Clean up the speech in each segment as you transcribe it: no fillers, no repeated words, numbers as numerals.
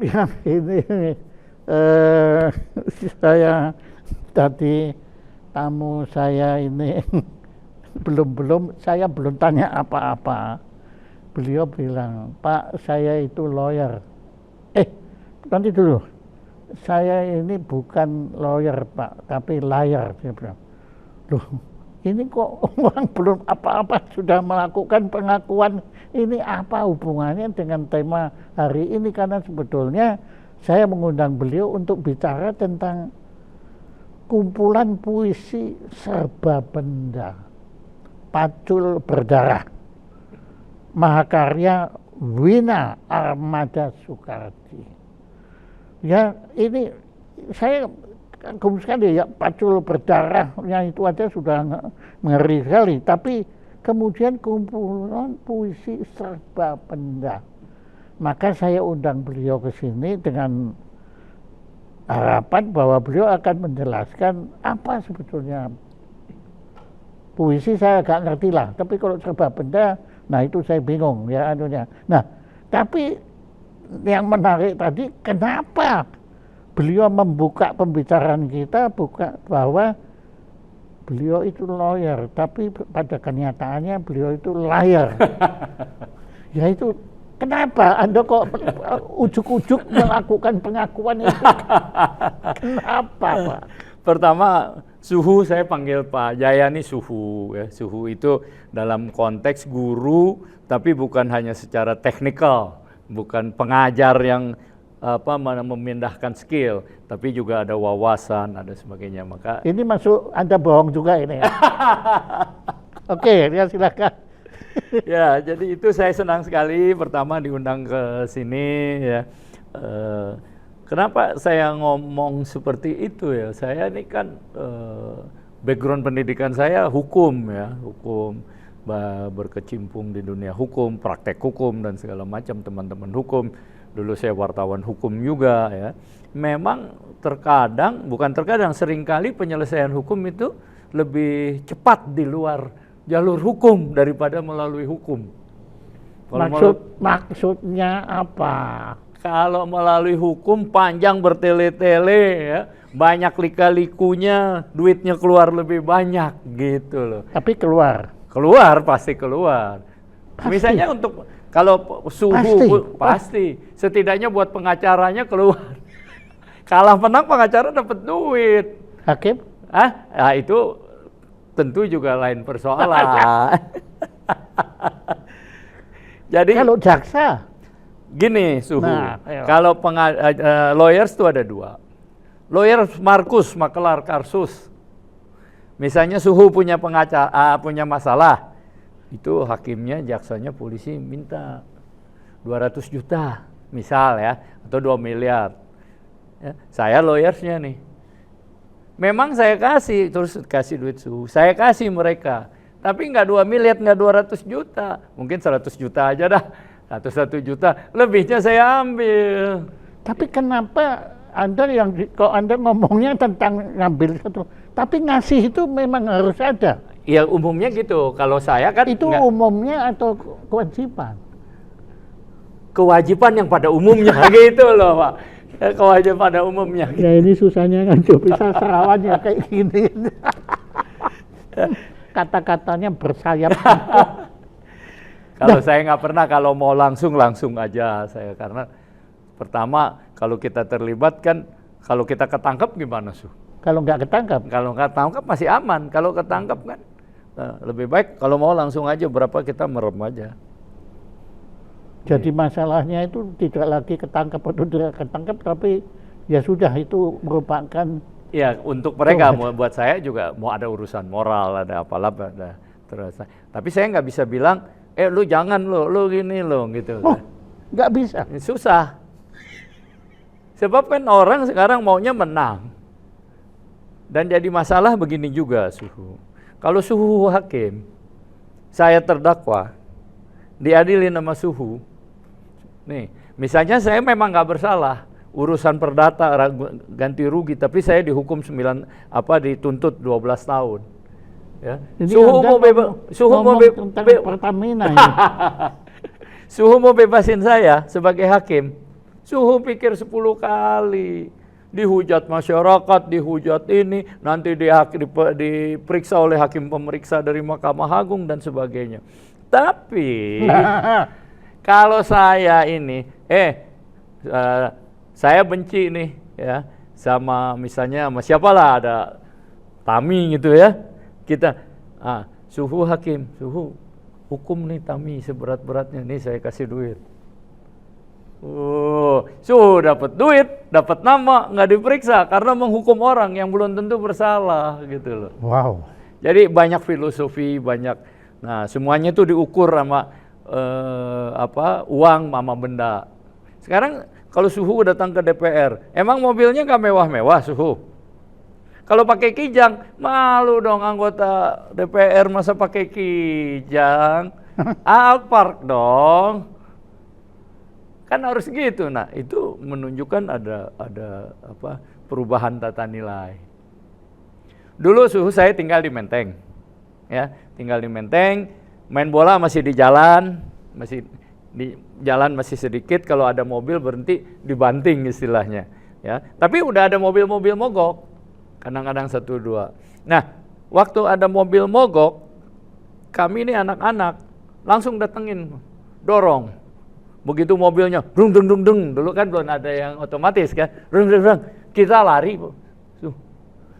yang ini saya tadi tamu saya ini saya belum tanya apa-apa. Beliau bilang, Pak, saya itu lawyer. Nanti dulu, saya ini bukan lawyer, Pak, tapi liar. Dia bilang, loh, ini kok orang belum apa-apa sudah melakukan pengakuan. Ini apa hubungannya dengan tema hari ini? Karena sebetulnya saya mengundang beliau untuk bicara tentang kumpulan puisi serba benda, Pacul Berdarah, mahakarya Wina Armada Soekardi. Ya, ini saya kagum sekali ya, Pacul Berdarah yang itu aja sudah ngeri sekali, tapi kemudian kumpulan puisi serba benda. Maka saya undang beliau ke sini dengan harapan bahwa beliau akan menjelaskan apa sebetulnya puisi. Saya agak ngerti lah, tapi kalau serba benda, nah itu saya bingung ya anunya. Nah, tapi yang menarik tadi, kenapa beliau membuka pembicaraan kita bahwa beliau itu lawyer, tapi pada kenyataannya beliau itu liar. Ya itu kenapa Anda kok ujuk-ujuk melakukan pengakuan itu? Kenapa, Pak? Pertama, Suhu saya panggil Pak Jaya ini Suhu. Ya. Suhu itu dalam konteks guru, tapi bukan hanya secara teknikal, bukan pengajar yang memindahkan skill, tapi juga ada wawasan, ada sebagainya. Maka ini masuk Anda bohong juga ini. Ya? Oke, ya silakan. Ya, jadi itu saya senang sekali pertama diundang ke sini ya. Kenapa saya ngomong seperti itu ya? Saya ini kan background pendidikan saya hukum ya, hukum, berkecimpung di dunia hukum, praktek hukum dan segala macam, teman-teman hukum. Dulu saya wartawan hukum juga ya. Memang seringkali penyelesaian hukum itu lebih cepat di luar jalur hukum daripada melalui hukum. Maksudnya apa? Kalau melalui hukum panjang bertele-tele ya, banyak lika-likunya, duitnya keluar lebih banyak gitu loh. Tapi keluar Pasti keluar. Misalnya untuk kalau Suhu pasti setidaknya buat pengacaranya keluar. Kalah menang pengacara dapat duit. Hakim? Nah, itu tentu juga lain persoalan. Jadi kalau jaksa gini Suhu, kalau lawyers itu ada dua. Lawyer Markus Makelar Karsus. Misalnya Suhu punya punya masalah, itu hakimnya, jaksanya, polisi minta 200 juta misal ya, atau 2 miliar. Ya, saya lawyersnya nih. Memang saya terus kasih duit Suhu, saya kasih mereka. Tapi nggak 2 miliar, nggak 200 juta. Mungkin 100 juta aja dah, 101 juta. Lebihnya saya ambil. Tapi kenapa kalau Anda ngomongnya tentang ngambil satu, tapi ngasih itu memang harus ada? Ya umumnya gitu, kalau saya kan itu umumnya atau kewajiban? Kewajiban yang pada umumnya gitu loh Pak. Kewajiban pada umumnya. Ya ini susahnya kan bisa serawannya kayak gini. Kata-katanya bersayap. Kalau saya nggak pernah, kalau mau langsung aja saya, karena pertama kalau kita terlibat kan, kalau kita ketangkep gimana Su? Kalau nggak ketangkep? Kalau nggak ketangkep masih aman, kalau ketangkep kan lebih baik kalau mau langsung aja, berapa kita merem aja. Jadi masalahnya itu tidak lagi ketangkep atau tidak ketangkep, tapi ya sudah, itu merupakan. Ya untuk mereka, buat saya juga mau ada urusan moral, ada apalah, terus. Tapi saya nggak bisa bilang, lu jangan lu gini lo gitu. Nggak bisa. Susah. Sebab kan orang sekarang maunya menang. Dan jadi masalah begini juga Suhu. Kalau Suhu hakim, saya terdakwa, diadili nama Suhu. Nih, misalnya saya memang nggak bersalah, urusan perdata ganti rugi, tapi saya dihukum dituntut 12 tahun. Ya. Suhu mau Pertamina. Suhu mau bebasin saya sebagai hakim. Suhu pikir 10 kali. Dihujat masyarakat, dihujat ini, nanti diperiksa oleh hakim pemeriksa dari Mahkamah Agung dan sebagainya. Tapi kalau saya ini, saya benci nih ya sama misalnya sama siapalah, ada Tami gitu ya. Kita suhu hakim, suhu hukum nih Tami seberat-beratnya, nih saya kasih duit. Dapat duit, dapat nama, nggak diperiksa karena menghukum orang yang belum tentu bersalah gitu loh. Wow. Jadi banyak filosofi, banyak. Nah, semuanya itu diukur sama uang sama benda. Sekarang kalau Suhu datang ke DPR, emang mobilnya nggak mewah-mewah Suhu? Kalau pakai kijang, malu dong anggota DPR masa pakai kijang. Alphard dong. Kan harus gitu. Nah, itu menunjukkan ada perubahan tata nilai. Dulu Suhu saya tinggal di Menteng. Ya, tinggal di Menteng, main bola masih di jalan, masih di jalan masih sedikit, kalau ada mobil berhenti dibanting istilahnya, ya. Tapi udah ada mobil-mobil mogok. Kadang-kadang 1-2. Nah, waktu ada mobil mogok, kami ini anak-anak langsung datengin, dorong. Begitu mobilnya, dung dung dung dung, dulu kan belum ada yang otomatis kan, dung dung dung, kita lari,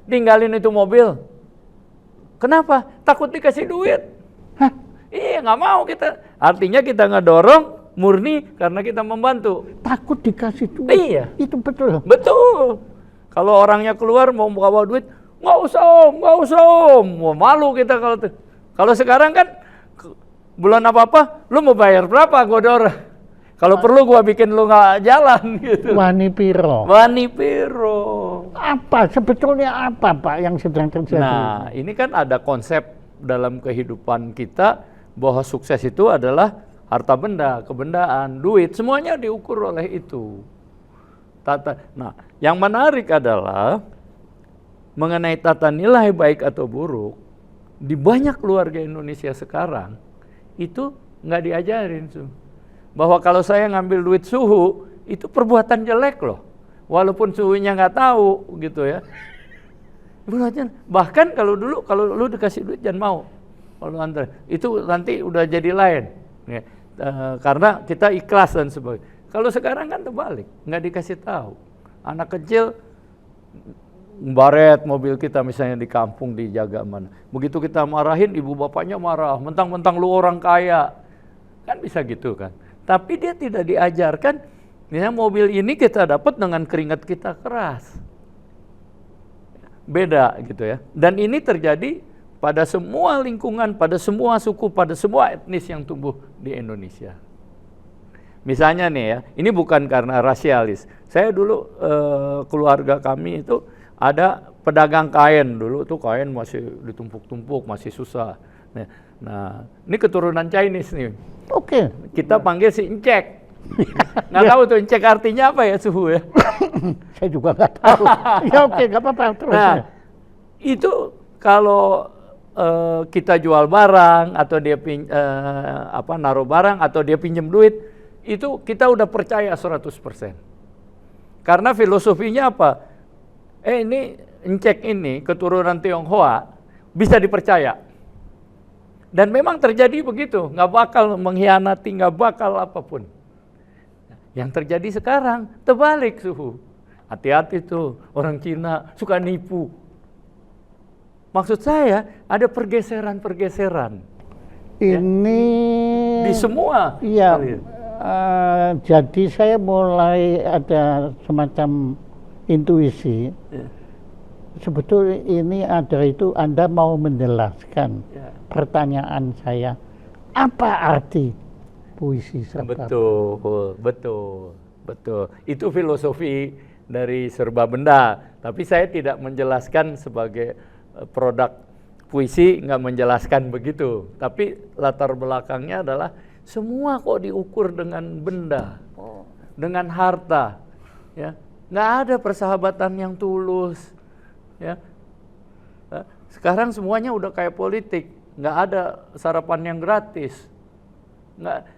tinggalin itu mobil. Kenapa? Takut dikasih duit. Hah? Iya, nggak mau kita. Artinya kita ngedorong murni karena kita membantu. Takut dikasih duit. Iya. Itu betul. Betul. Kalau orangnya keluar mau bawa duit, nggak usah om. Malu kita kalau tuh. Kalau sekarang kan bulan apa-apa, lu mau bayar berapa gue dorong. Kalau perlu gua bikin lu nggak jalan gitu. Wani piro. Apa sebetulnya apa Pak yang sedang terjadi? Nah, ini kan ada konsep dalam kehidupan kita bahwa sukses itu adalah harta benda, kebendaan, duit, semuanya diukur oleh itu. Nah, yang menarik adalah mengenai tata nilai baik atau buruk di banyak keluarga Indonesia sekarang itu nggak diajarin bahwa kalau saya ngambil duit Suhu itu perbuatan jelek loh, walaupun Suhunya nggak tahu gitu ya. Bahkan kalau dulu kalau lu dikasih duit jangan mau, kalau antar itu nanti udah jadi lain ya, karena kita ikhlas dan sebagainya. Kalau sekarang kan terbalik, nggak dikasih tahu. Anak kecil baret mobil kita misalnya di kampung dijaga mana, begitu kita marahin ibu bapaknya marah, mentang-mentang lu orang kaya, kan bisa gitu kan. Tapi dia tidak diajarkan, misalnya mobil ini kita dapat dengan keringat kita keras. Beda gitu ya. Dan ini terjadi pada semua lingkungan, pada semua suku, pada semua etnis yang tumbuh di Indonesia. Misalnya nih ya, ini bukan karena rasialis. Saya dulu keluarga kami itu ada pedagang kain, dulu tuh kain masih ditumpuk-tumpuk, masih susah. Nah, ini keturunan Chinese nih. Oke. Kita panggil si Encek. Nggak tahu tuh Encek artinya apa ya Suhu ya? Saya juga nggak tahu. Ya oke, nggak apa-apa terus. Nah, itu kalau kita jual barang atau dia naruh barang atau dia pinjam duit, itu kita udah percaya 100%. Karena filosofinya apa? Ini Encek ini keturunan Tionghoa bisa dipercaya. Dan memang terjadi begitu, nggak bakal mengkhianati, nggak bakal apapun. Yang terjadi sekarang terbalik Suhu. Hati-hati tuh, orang Cina suka nipu. Maksud saya ada pergeseran-pergeseran. Ini ya, di semua. Iya. Jadi saya mulai ada semacam intuisi. Ya. Sebetulnya ini ada itu Anda mau menjelaskan pertanyaan saya, apa arti puisi serba? Betul. Itu filosofi dari serba benda. Tapi saya tidak menjelaskan sebagai produk puisi, nggak menjelaskan begitu. Tapi latar belakangnya adalah semua kok diukur dengan benda, dengan harta. Ya, nggak ada persahabatan yang tulus. Ya, sekarang semuanya udah kayak politik, nggak ada sarapan yang gratis, nggak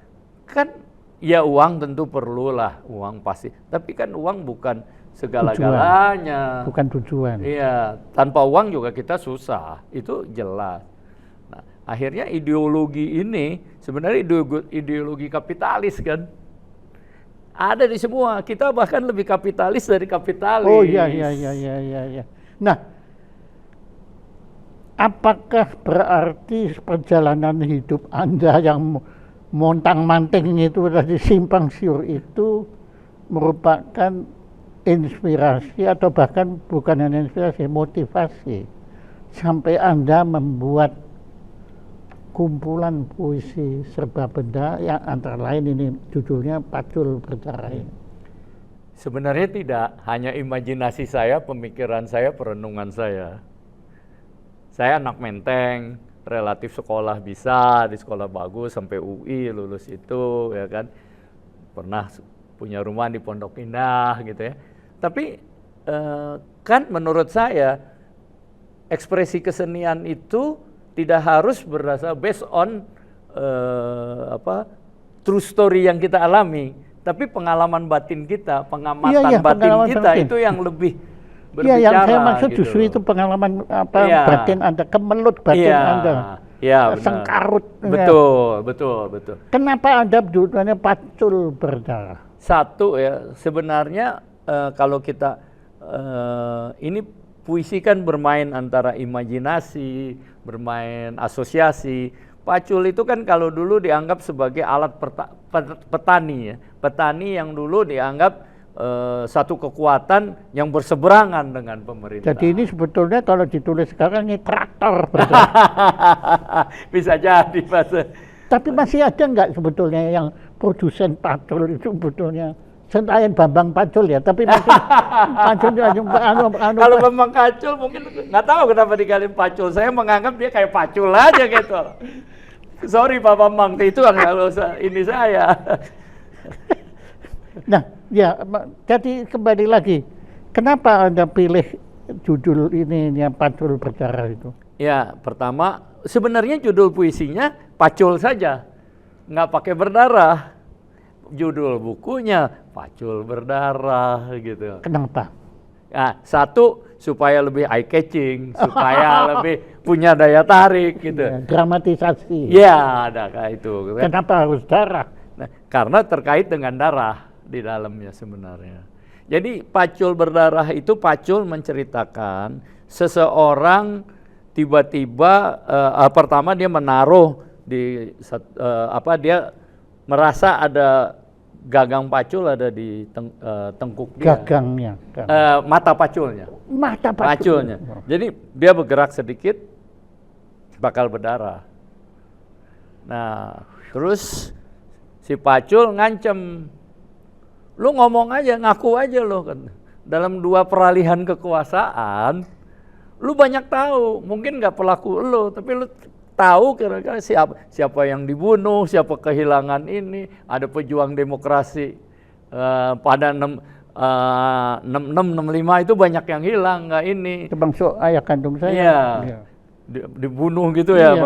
kan Ya uang tentu perlulah, uang pasti. Tapi kan uang bukan segala-galanya. Bukan tujuan. Iya, tanpa uang juga kita susah, itu jelas. Nah, akhirnya ideologi ini sebenarnya ideologi kapitalis kan. Ada di semua, kita bahkan lebih kapitalis dari kapitalis. Oh iya. Nah, apakah berarti perjalanan hidup Anda yang montang-manting itu tadi simpang siur itu merupakan inspirasi atau bahkan bukan hanya inspirasi, motivasi sampai Anda membuat kumpulan puisi serba benda yang antara lain ini judulnya Pacul Berdarah ini? Sebenarnya tidak, hanya imajinasi saya, pemikiran saya, perenungan saya. Saya anak Menteng, relatif sekolah bisa, di sekolah bagus sampai UI lulus itu, ya kan. Pernah punya rumah di Pondok Indah gitu ya. Tapi kan menurut saya ekspresi kesenian itu tidak harus berdasar based on true story yang kita alami, tapi pengalaman batin kita, pengamatan batin kita itu yang lebih berbicara. Iya, yang saya maksud gitu. Justru itu pengalaman batin Anda, kemelut batin Anda. Iya, sengkarut. Betul. Kenapa Anda judulnya Pacul Berdarah? Satu ya, sebenarnya kalau kita ini puisi kan bermain antara imajinasi, bermain asosiasi. Pacul itu kan kalau dulu dianggap sebagai alat petani ya. Petani yang dulu dianggap satu kekuatan yang berseberangan dengan pemerintah. Jadi ini sebetulnya kalau ditulis sekarang ini traktor. Bisa jadi Mas. Tapi masih ada nggak sebetulnya yang produsen pacul itu sebetulnya? Selain Bambang Pacul ya, tapi mungkin Pacul kalau Bambang Pacul mungkin nggak tahu kenapa dikali Pacul. Saya menganggap dia kayak Pacul aja gitu. Sorry Pak Bambang, itu kalau ini saya. Nah, ya, jadi kembali lagi, kenapa Anda pilih judul ini yang Pacul Berdarah itu? Ya, pertama sebenarnya judul puisinya Pacul saja, nggak pakai berdarah. Judul bukunya Pacul Berdarah gitu. Kenapa? Nah, satu supaya lebih eye catching, supaya lebih punya daya tarik gitu. Ya, dramatisasi. Ya, ada kayak itu. Kenapa harus darah? Nah, karena terkait dengan darah di dalamnya sebenarnya. Jadi Pacul Berdarah itu Pacul menceritakan seseorang tiba-tiba pertama dia menaruh di dia merasa ada gagang pacul ada di tengkuk dia. Gagangnya. Mata paculnya. Mata paculnya. Jadi dia bergerak sedikit bakal berdarah. Nah, terus si pacul ngancem, lu ngomong aja, ngaku aja lo kan. Dalam dua peralihan kekuasaan, lu banyak tahu, mungkin nggak pelaku lo, tapi lu tahu kira-kira siapa yang dibunuh, siapa kehilangan ini, ada pejuang demokrasi pada 65 itu banyak yang hilang, nggak ini. Termasuk ayah kandung saya. Iya, dibunuh gitu ya.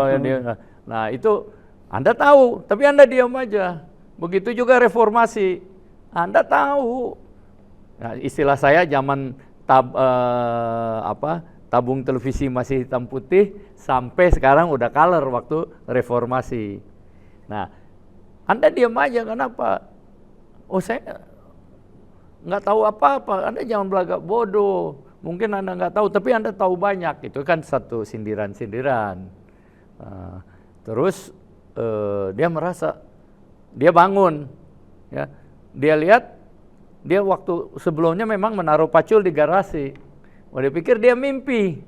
Nah itu Anda tahu, tapi Anda diam aja. Begitu juga reformasi, Anda tahu. Nah, istilah saya zaman tabung televisi masih hitam putih, sampai sekarang udah color waktu reformasi. Nah, Anda diam aja, kenapa? Oh, saya nggak tahu apa-apa, Anda jangan belagak bodoh. Mungkin Anda nggak tahu, tapi Anda tahu banyak. Itu kan satu sindiran-sindiran. Terus dia merasa, dia bangun. Ya, dia lihat, dia waktu sebelumnya memang menaruh pacul di garasi. Wah, dia pikir dia mimpi.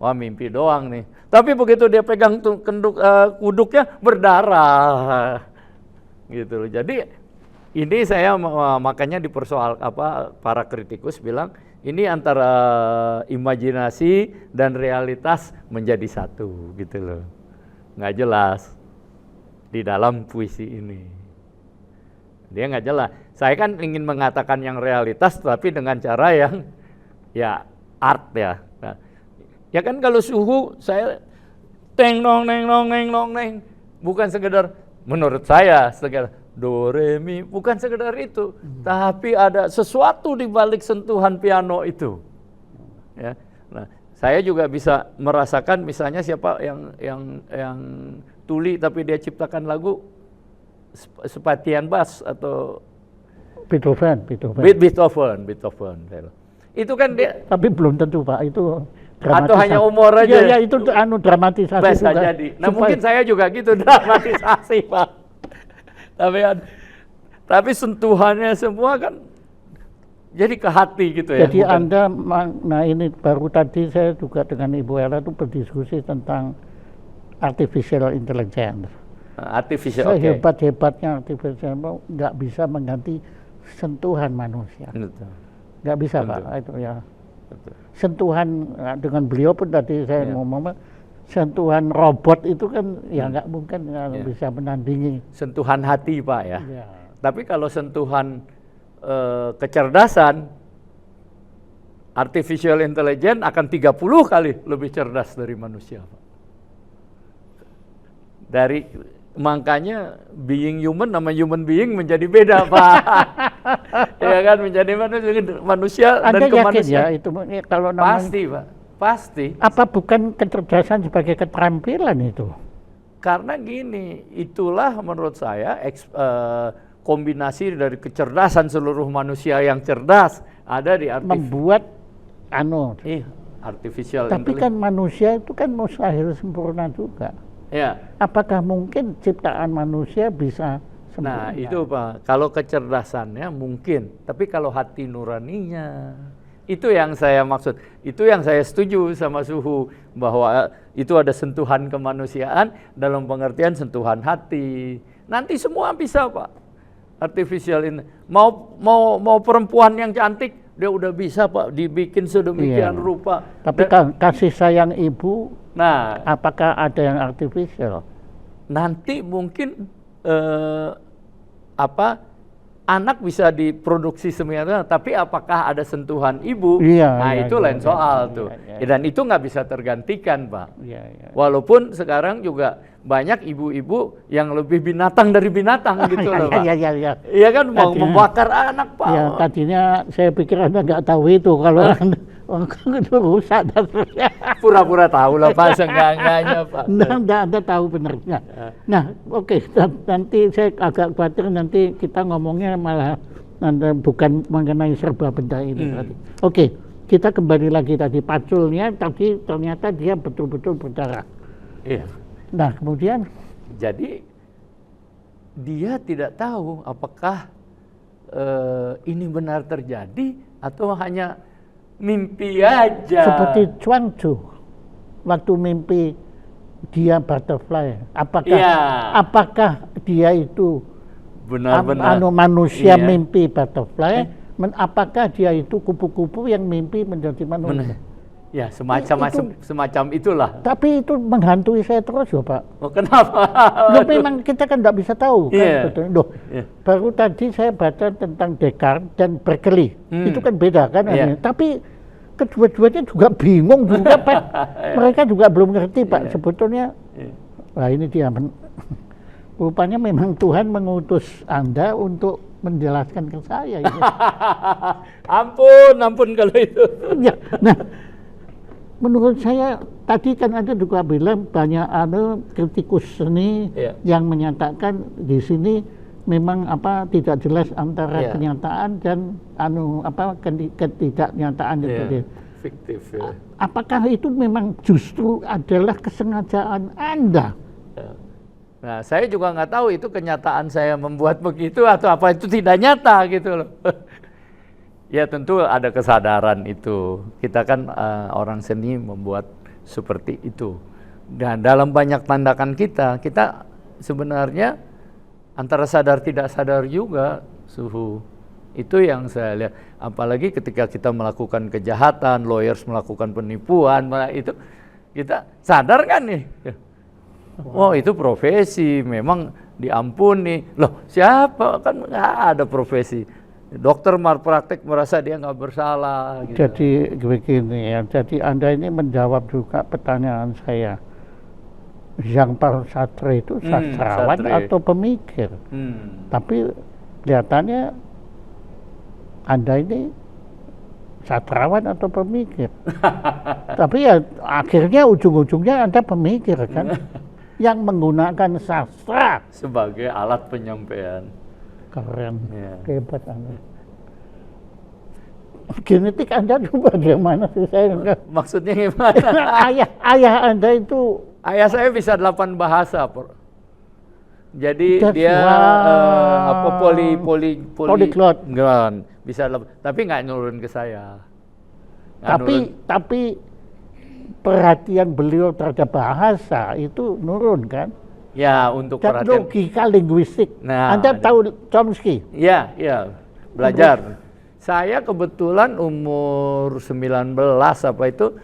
Wah, mimpi doang nih. Tapi begitu dia pegang kuduknya berdarah. Gitu loh. Jadi ini saya makanya dipersoal para kritikus bilang ini antara imajinasi dan realitas menjadi satu gitu loh. Nggak jelas di dalam puisi ini. Dia nggak jelas. Saya kan ingin mengatakan yang realitas tapi dengan cara yang ya art ya. Nah, ya kan kalau suhu saya teng nong neng bukan sekedar menurut saya sekedar do, re, mi, bukan sekedar itu, tapi ada sesuatu di balik sentuhan piano itu. Ya. Nah, saya juga bisa merasakan misalnya siapa yang tuli tapi dia ciptakan lagu Sebastian Bach atau Beethoven. Itu kan dia. Tapi belum tentu Pak, itu atau hanya umur aja. Ya itu dramatisasi bisa juga. Jadi. Nah mungkin saya juga gitu dramatisasi Pak. Tapi sentuhannya semua kan jadi ke hati gitu ya. Jadi Anda, nah ini baru tadi saya juga dengan Ibu Ella itu berdiskusi tentang artificial intelligence. Hebat-hebatnya artificial nggak bisa mengganti sentuhan manusia. Nggak bisa Pak, itu ya. Betul. Sentuhan dengan beliau pun tadi saya ngomong, sentuhan robot itu kan ya nggak mungkin bisa menandingi. Sentuhan hati Pak ya. Tapi kalau sentuhan kecerdasan, artificial intelligence akan 30 kali lebih cerdas dari manusia Pak. Makanya being human sama human being menjadi beda Pak. Ya kan, menjadi manusia Anda dan kemanusiaan. Ya, itu kalau namanya, pasti Pak, pasti. Apa bukan kecerdasan sebagai keterampilan itu? Karena gini, itulah menurut saya kombinasi dari kecerdasan seluruh manusia yang cerdas ada di membuat artificial intelligence. Tapi kan manusia itu kan mustahil sempurna juga. Ya. Apakah mungkin ciptaan manusia bisa sempurna? Nah itu Pak, kalau kecerdasannya mungkin, tapi kalau hati nuraninya, itu yang saya maksud, itu yang saya setuju sama Suhu, bahwa itu ada sentuhan kemanusiaan dalam pengertian sentuhan hati. Nanti semua bisa Pak, artificial ini. Mau perempuan yang cantik, dia udah bisa Pak, dibikin sedemikian rupa. Tapi kasih sayang ibu, apakah ada yang artificial? Nanti mungkin anak bisa diproduksi semisalnya, tapi apakah ada sentuhan ibu? Itu lain soal tuh. Dan itu nggak bisa tergantikan Pak. Walaupun sekarang juga banyak ibu-ibu yang lebih binatang dari binatang gitu loh Pak. Iya kan, mau membakar anak Pak. Ya, tadinya saya pikir Anda nggak tahu itu, kalau itu rusak. Pura-pura tahu lah Pak, seenggak-enggaknya Pak. Anda tahu benernya. Nah, oke, nanti saya agak khawatir nanti kita ngomongnya malah bukan mengenai serba benda ini tadi. Oke, kita kembali lagi tadi paculnya, tadi ternyata dia betul-betul berdarah. Iya. Nah, kemudian jadi dia tidak tahu apakah ini benar terjadi atau hanya mimpi aja. Seperti Chuang Tzu waktu mimpi dia butterfly, apakah dia itu benar-benar manusia mimpi butterfly, apakah dia itu kupu-kupu yang mimpi menjadi manusia? Ya, semacam itulah. Tapi itu menghantui saya terus ya Pak. Oh, kenapa? Memang kita kan nggak bisa tahu kan. Baru tadi saya baca tentang Descartes dan Berkeley. Itu kan beda kan. Tapi kedua-duanya juga bingung juga Pak. Mereka juga belum ngerti Pak sebetulnya. Wah ini dia. Rupanya memang Tuhan mengutus Anda untuk menjelaskan ke saya. Ampun kalau itu. Ya, nah, menurut saya tadi kan Anda juga bilang banyak kritikus seni yang menyatakan di sini memang tidak jelas antara kenyataan dan ketidaknyataan itu. Fiktif. Apakah itu memang justru adalah kesengajaan Anda? Nah, saya juga nggak tahu itu kenyataan saya membuat begitu atau apa itu tidak nyata gitu loh. Ya tentu ada kesadaran itu. Kita kan orang seni membuat seperti itu. Dan dalam banyak tindakan kita sebenarnya antara sadar tidak sadar juga Suhu. Itu yang saya lihat. Apalagi ketika kita melakukan kejahatan, lawyers melakukan penipuan, itu kita sadar kan nih. Oh itu profesi, memang diampuni. Loh siapa? Kan nggak ada profesi. Dokter malpraktek merasa dia nggak bersalah. Gitu. Jadi begini ya, jadi Anda ini menjawab juga pertanyaan saya. Jean Paul Sartre itu sastrawan atau pemikir. Tapi kelihatannya Anda ini sastrawan atau pemikir. Tapi ya akhirnya ujung-ujungnya Anda pemikir kan, yang menggunakan sastra sebagai alat penyampaian. Keren, hebat Anda. Genetik Anda itu bagaimana sih? Saya maksudnya gimana? ayah Anda itu, ayah saya bisa 8 bahasa, jadi dia polyglot. Bisa, tapi nggak nurun ke saya. Tapi perhatian beliau terhadap bahasa itu nurun kan? Ya, untuk dan perhatian. Logika linguistik. Nah, Anda tahu Chomsky? Ya, belajar. Saya kebetulan umur 19 apa itu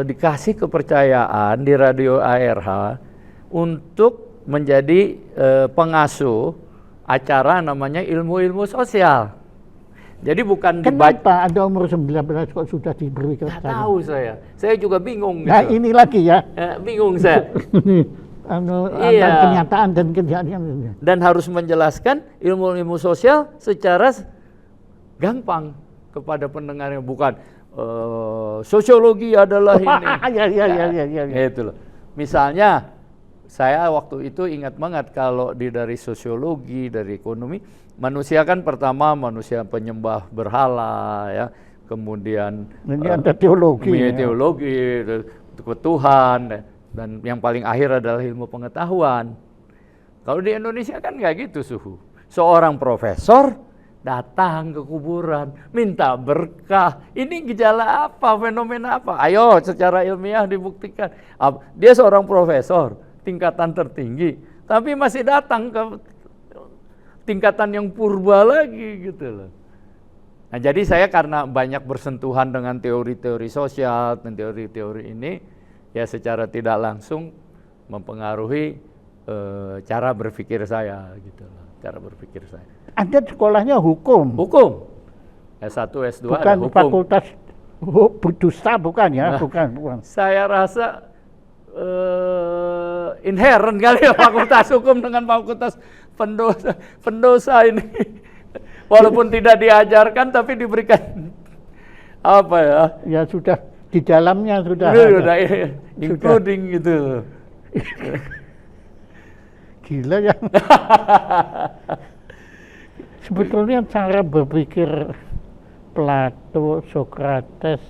dikasih kepercayaan di Radio ARH untuk menjadi pengasuh acara namanya ilmu-ilmu sosial. Jadi bukan kenapa Anda umur 19 kok sudah diberi kepercayaan? Nggak tahu saya juga bingung. Nah gitu. Ini lagi ya. Bingung saya. Kenyataan dan kejadian. Dan harus menjelaskan ilmu-ilmu sosial secara gampang kepada pendengarnya, bukan sosiologi adalah ini. Ya. Itu loh. Misalnya saya waktu itu ingat banget kalau dari sosiologi, dari ekonomi, manusia kan pertama manusia penyembah berhala ya, kemudian ini ada teologi, ke Tuhan, dan yang paling akhir adalah ilmu pengetahuan. Kalau di Indonesia kan nggak gitu suhu. Seorang profesor datang ke kuburan, minta berkah. Ini gejala apa, fenomena apa? Ayo secara ilmiah dibuktikan. Dia seorang profesor, tingkatan tertinggi, tapi masih datang ke tingkatan yang purba lagi gitu loh. Nah jadi saya karena banyak bersentuhan dengan teori-teori sosial dan teori-teori ini, ya secara tidak langsung mempengaruhi cara berpikir saya gitu loh, cara berpikir saya. Anda sekolahnya hukum? Hukum. S1, S2 bukan ada hukum. Fakultas dusta bukan ya? Nah, bukan. Saya rasa inherent kali ya fakultas hukum dengan fakultas pendosa ini. Walaupun tidak diajarkan tapi diberikan apa ya? Ya sudah di dalamnya sudah including gitu. Gila ya. Sebetulnya cara berpikir Plato, Socrates,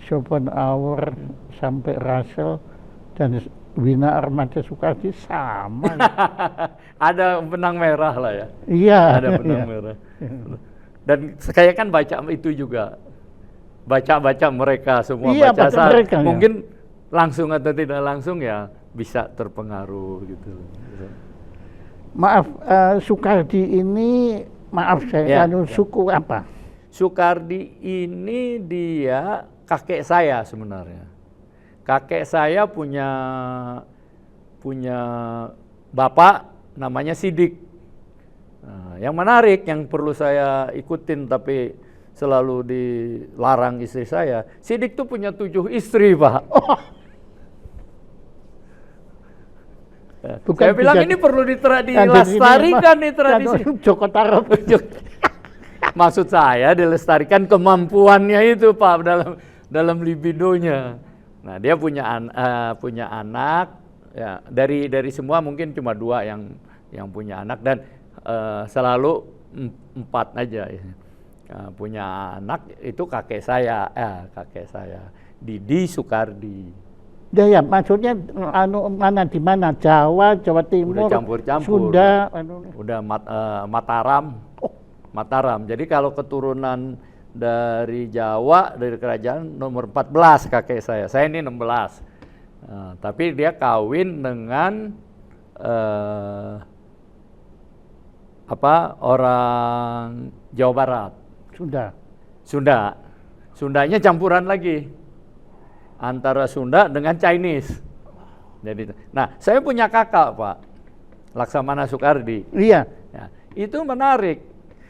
Schopenhauer sampai Russell dan Wina Armada Soekardi sama. Ada benang merah lah ya. Iya. Ada benang merah. Dan saya kan baca itu juga. Baca mereka semua, baca mereka, mungkin langsung atau tidak langsung ya bisa terpengaruh gitu. Maaf, Soekardi ini, maaf saya suku apa? Soekardi ini dia kakek saya sebenarnya. Kakek saya punya bapak namanya Sidik. Nah, yang menarik, yang perlu saya ikutin tapi selalu dilarang istri saya. Sidik tuh punya 7 istri, Pak. Oh. Saya bilang ini perlu dilestarikan nih tradisi. Joko Tarub. Maksud saya dilestarikan kemampuannya itu, Pak, dalam libidonya. Nah, dia punya anak ya, dari semua mungkin cuma 2 yang punya anak, dan selalu 4 aja ya. Punya anak itu kakek saya, Didi Soekardi. Ya, maksudnya mana di mana? Jawa Timur, udah campur-campur. Sunda, udah Mataram. Oh. Mataram. Jadi kalau keturunan dari Jawa, dari kerajaan nomor 14 kakek saya. Saya ini 16. Tapi dia kawin dengan orang Jawa Barat. Sundanya campuran lagi antara Sunda dengan Chinese. Jadi, nah saya punya kakak, Pak, Laksamana Soekardi. Iya. Ya, itu menarik.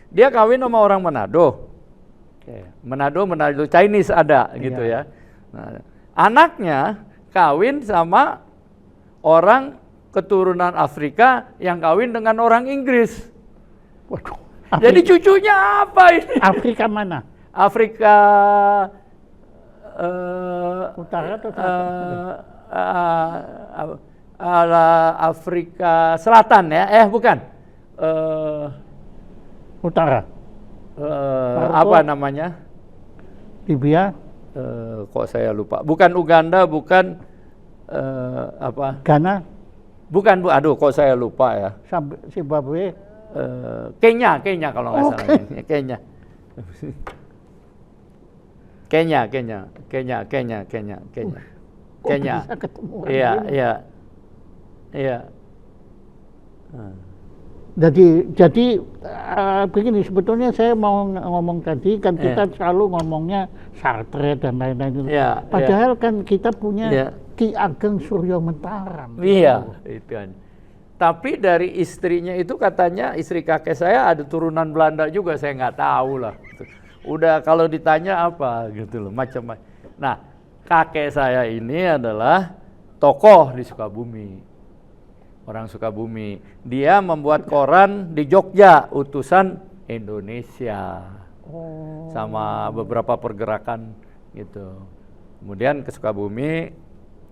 Dia kawin sama orang Manado. Manado Chinese ada gitu ya. Nah, anaknya kawin sama orang keturunan Afrika yang kawin dengan orang Inggris. Waduh, jadi cucunya apa ini? Afrika mana? Afrika Utara atau Afrika Selatan ya? Bukan. Utara. Apa namanya? Libya. Kok saya lupa. Bukan Uganda, bukan apa? Ghana. Bukan, aduh kok saya lupa ya. Zimbabwe. Kenya kalau nggak salah. Kenya. Kenya. Iya. Jadi begini, sebetulnya saya mau ngomong tadi kan kita selalu ngomongnya Sartre dan lain-lain. Padahal kan kita punya Ki Ageng Suryo Mentaram. Iya, itu kan. Tapi dari istrinya itu katanya istri kakek saya ada turunan Belanda juga, saya nggak tahu lah. Udah kalau ditanya apa gitu loh, macam-macam. Nah, kakek saya ini adalah tokoh di Sukabumi. Orang Sukabumi. Dia membuat koran di Jogja, Utusan Indonesia. Sama beberapa pergerakan gitu. Kemudian ke Sukabumi,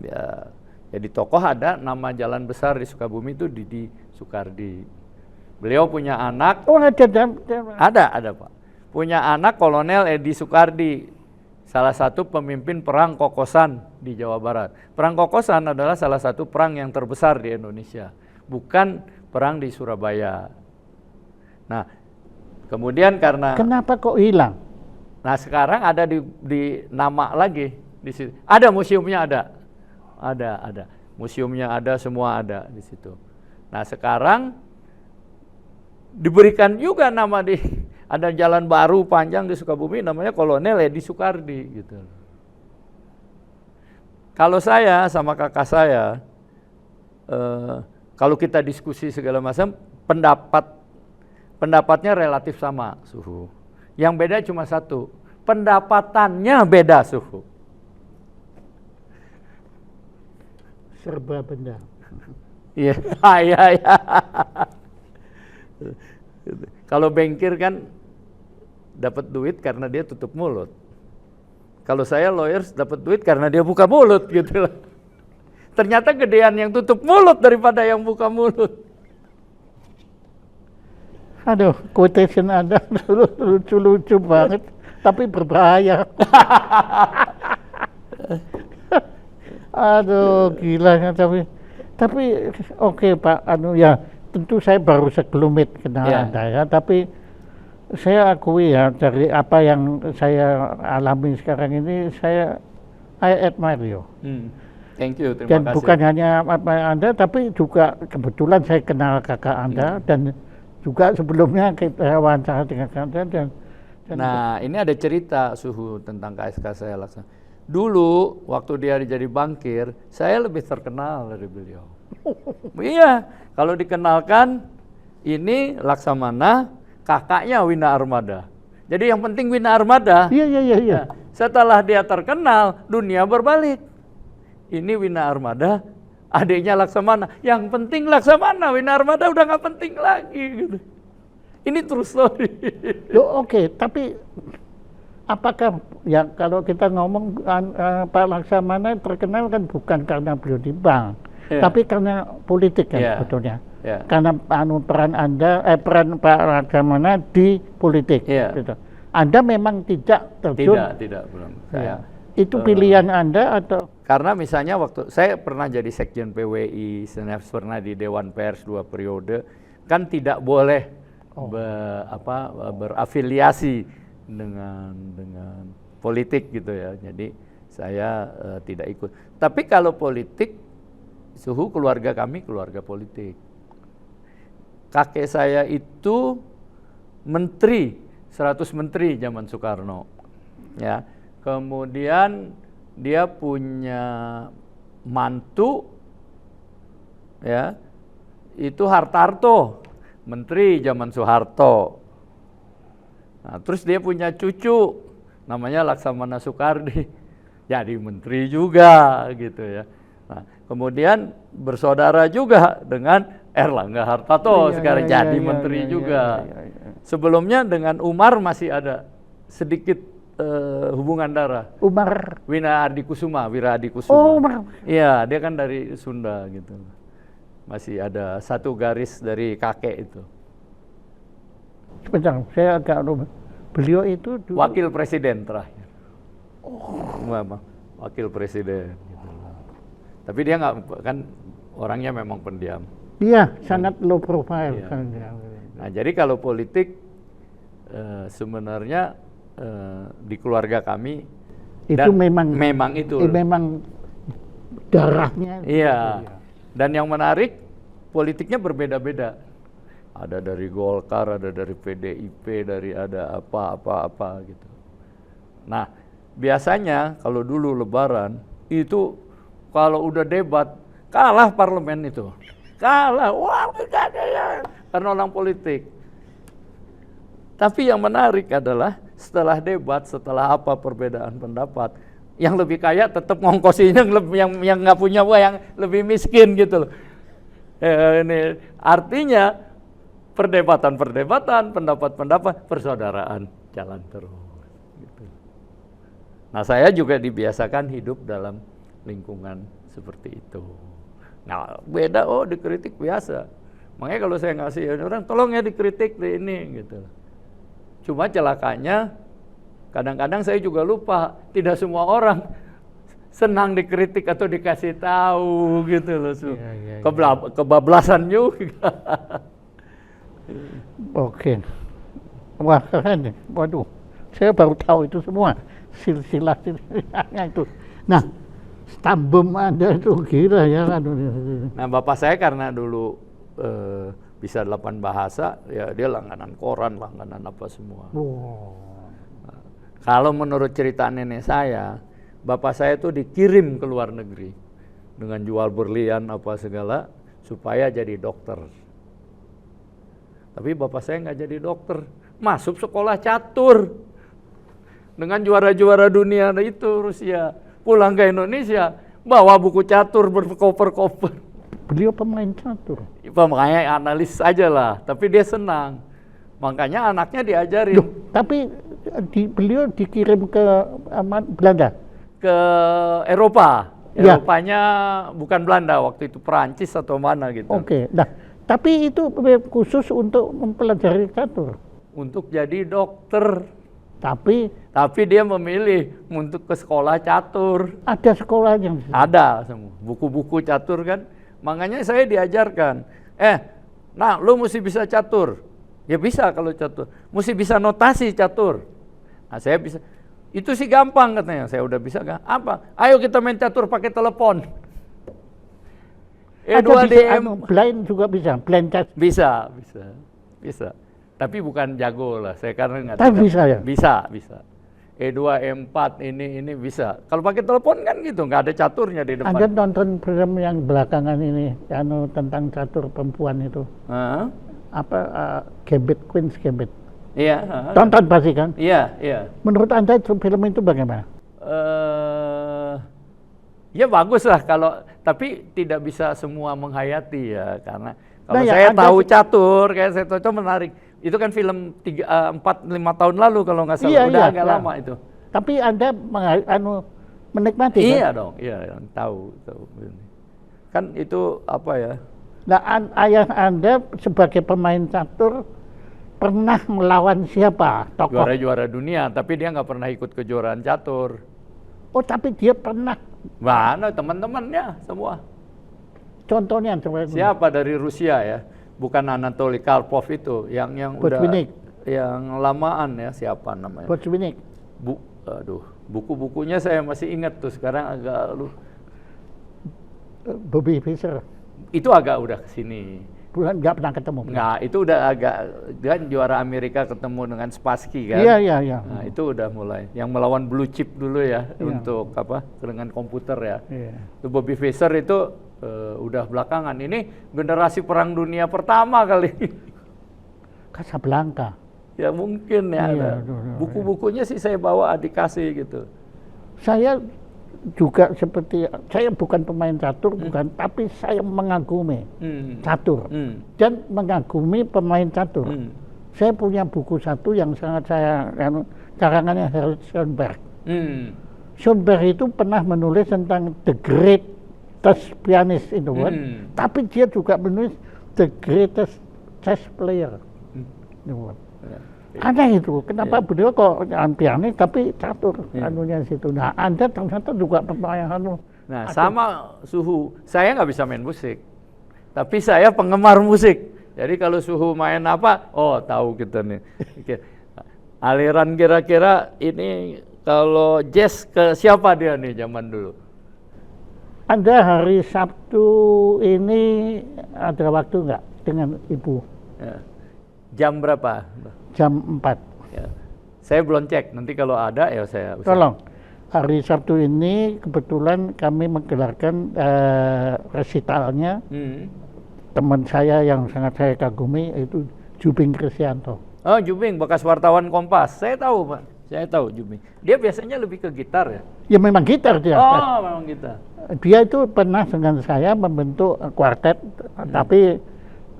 ya, jadi tokoh ada nama jalan besar di Sukabumi itu Didi Soekardi. Beliau punya anak. Ada Pak. Punya anak Kolonel Edi Soekardi, salah satu pemimpin perang Kokosan di Jawa Barat. Perang Kokosan adalah salah satu perang yang terbesar di Indonesia, bukan perang di Surabaya. Nah, kemudian karena kenapa kok hilang? Nah, sekarang ada di nama lagi di situ. Ada museumnya ada. Museumnya ada, semua ada di situ. Nah, sekarang diberikan juga nama ada jalan baru panjang di Sukabumi namanya Kolonel Edi Soekardi gitu. Kalau saya sama kakak saya, kalau kita diskusi segala macam, pendapatnya relatif sama Suhu. Yang beda cuma satu, pendapatannya beda Suhu. Serba benda. Iya. Kalau bankir kan dapat duit karena dia tutup mulut. Kalau saya lawyers dapat duit karena dia buka mulut gitu loh. Ternyata gedean yang tutup mulut daripada yang buka mulut. Aduh, quotation Anda lucu-lucu banget, tapi berbahaya. Aduh, gila kan, tapi oke, Pak, ya tentu saya baru sekelumit kenal Anda ya, tapi saya akui ya dari apa yang saya alami sekarang ini, I admire you. Thank you, terima kasih. Dan bukan hanya apa Anda, tapi juga kebetulan saya kenal kakak Anda dan juga sebelumnya kita wawancara dengan Anda dan nah, ini ada cerita Suhu tentang KSK saya Laksana. Dulu waktu dia jadi bankir, saya lebih terkenal dari beliau. Iya, kalau dikenalkan ini Laksamana, kakaknya Wina Armada. Jadi yang penting Wina Armada. Iya. Setelah dia terkenal, dunia berbalik. Ini Wina Armada, adiknya Laksamana. Yang penting Laksamana, Wina Armada udah nggak penting lagi. Gitu. Ini true story. Oke, tapi apakah ya kalau kita ngomong Pak Laksamana terkenal kan bukan karena beliau di bank, tapi karena politik kan sebetulnya. Karena peran Anda, peran Pak Laksamana di politik. Gitu. Anda memang tidak terjun. Tidak belum. Itu pilihan Anda atau? Karena misalnya waktu saya pernah jadi sekjen PWI, saya pernah di Dewan Pers 2 periode, kan tidak boleh berafiliasi dengan politik gitu ya. Jadi saya tidak ikut. Tapi kalau politik, Suhu keluarga kami keluarga politik. Kakek saya itu menteri, 100 menteri zaman Soekarno. Ya. Kemudian dia punya mantu, ya, itu Hartarto, menteri zaman Soeharto. Nah, terus dia punya cucu, namanya Laksamana Soekardi, jadi menteri juga, gitu ya. Nah, kemudian bersaudara juga dengan Erlangga Hartarto, sekarang jadi menteri juga. Sebelumnya dengan Umar masih ada sedikit hubungan darah. Umar. Wira Adi Kusuma. Oh, Umar. Iya, dia kan dari Sunda gitu. Masih ada satu garis dari kakek itu. Sebentar, saya agak lupa. Beliau itu dulu wakil presiden terakhir. Wakil presiden. Gitu. Tapi dia nggak, kan orangnya memang pendiam. Iya, sangat low profile. Iya. Nah, jadi kalau politik sebenarnya di keluarga kami itu memang itu. Memang darahnya. Iya. Dan yang menarik, politiknya berbeda-beda. Ada dari Golkar, ada dari PDIP, dari ada apa gitu. Nah, biasanya kalau dulu Lebaran itu kalau udah debat kalah parlemen itu. Kalah, wah karena orang politik. Tapi yang menarik adalah setelah debat, setelah apa perbedaan pendapat, yang lebih kaya tetap ngongkosin yang nggak punya uang, yang lebih miskin gitu loh. Ini artinya perdebatan, pendapat-pendapat, persaudaraan jalan terus. Gitu. Nah, saya juga dibiasakan hidup dalam lingkungan seperti itu. Nah, beda, dikritik biasa. Makanya kalau saya ngasih orang, tolong ya dikritik di ini gitu. Cuma celakanya, kadang-kadang saya juga lupa, tidak semua orang senang dikritik atau dikasih tahu gitu loh. Kebablasan juga. Oke. Wah, keren. Waduh, saya baru tahu itu semua. Silsilah-silsilahnya itu. Nah, stambum Anda itu gila ya. Nah, bapak saya karena dulu bisa 8 bahasa, ya dia langganan koran, langganan apa semua. Nah, kalau menurut cerita nenek saya, bapak saya itu dikirim ke luar negeri dengan jual berlian apa segala supaya jadi dokter. Tapi bapak saya nggak jadi dokter, masuk sekolah catur dengan juara-juara dunia itu Rusia. Pulang ke Indonesia, bawa buku catur berkoper-koper. Beliau pemain catur. Pemain analis aja lah, tapi dia senang. Makanya anaknya diajarin. Loh, tapi beliau dikirim ke Belanda? Ke Eropa. Ya. Eropanya bukan Belanda, waktu itu Perancis atau mana gitu. Oke, nah tapi itu khusus untuk mempelajari catur? Untuk jadi dokter. Tapi dia memilih untuk ke sekolah catur. Ada sekolahnya? Ada semua, buku-buku catur kan. Makanya saya diajarkan, nah lu mesti bisa catur. Ya bisa kalau catur. Mesti bisa notasi catur. Nah saya bisa. Itu sih gampang katanya. Saya udah bisa kan? Apa? Ayo kita main catur pakai telepon. Blind juga bisa? Blind catur? Bisa. Tapi bukan jago lah. Saya karena nggak. Tapi bisa ya? Bisa. E2, E4 ini bisa. Kalau pakai telepon kan gitu, nggak ada caturnya di depan. Anda nonton film yang belakangan ini, tentang catur perempuan itu? Queen's Gambit? Iya. Tonton pasti kan? Iya. Menurut Anda film itu bagaimana? Ya bagus lah tapi tidak bisa semua menghayati ya, karena kalau saya tahu catur, kayak saya tahu menarik. Itu kan film 4-5 tahun lalu kalau nggak salah, udah agak lama itu. Tapi Anda menikmati iya kan? Dong, iya tahu. Kan itu apa ya? Nah, ayah Anda sebagai pemain catur pernah melawan siapa tokoh? Juara dunia, tapi dia nggak pernah ikut kejuaraan catur. Oh, tapi dia pernah? Mana teman-temannya semua. Contohnya siapa dari Rusia ya? Bukan Anatoly Karpov itu, yang Botvinnik. Yang lamaan ya, siapa namanya? Botvinnik. Buku-bukunya saya masih ingat tuh, sekarang agak Bobby Fischer. Itu agak udah kesini. Bukan, nggak pernah ketemu. Nggak, itu udah agak, kan juara Amerika ketemu dengan Spassky kan? Iya. Nah, itu udah mulai. Yang melawan Blue Chip dulu ya, untuk dengan komputer ya. Iya. Itu Bobby Fischer itu udah belakangan. Ini generasi perang dunia pertama kali. Casablanca. Ya mungkin ya. Buku-bukunya sih saya bawa, adik kasih gitu. Saya juga seperti saya bukan pemain catur, bukan, tapi saya mengagumi catur dan mengagumi pemain catur. Saya punya buku satu yang sangat saya karangannya Harold Schoenberg. Schoenberg itu pernah menulis tentang the greatest pianist in the world, tapi dia juga menulis the greatest chess player in the world. Aneh itu, kenapa beliau kok pianis tapi catur anunya situ. Nah, Anda ternyata juga pemain Nah, sama Suhu, saya nggak bisa main musik, tapi saya penggemar musik. Jadi kalau Suhu main apa, oh tahu kita nih. Aliran kira-kira ini kalau jazz ke siapa dia nih zaman dulu? Anda hari Sabtu ini ada waktu nggak dengan Ibu? Ya. Jam berapa? Jam 4. Ya. Saya belum cek, nanti kalau ada ya saya usah. Tolong, hari Sabtu ini kebetulan kami menggelarkan resitalnya teman saya yang sangat saya kagumi, itu Jubing Kristianto. Oh, Jubing, bekas wartawan Kompas. Saya tahu, Pak. Saya tahu Jubing. Dia biasanya lebih ke gitar ya? Ya memang gitar dia. Oh, memang gitar. Dia itu pernah dengan saya membentuk kuartet, tapi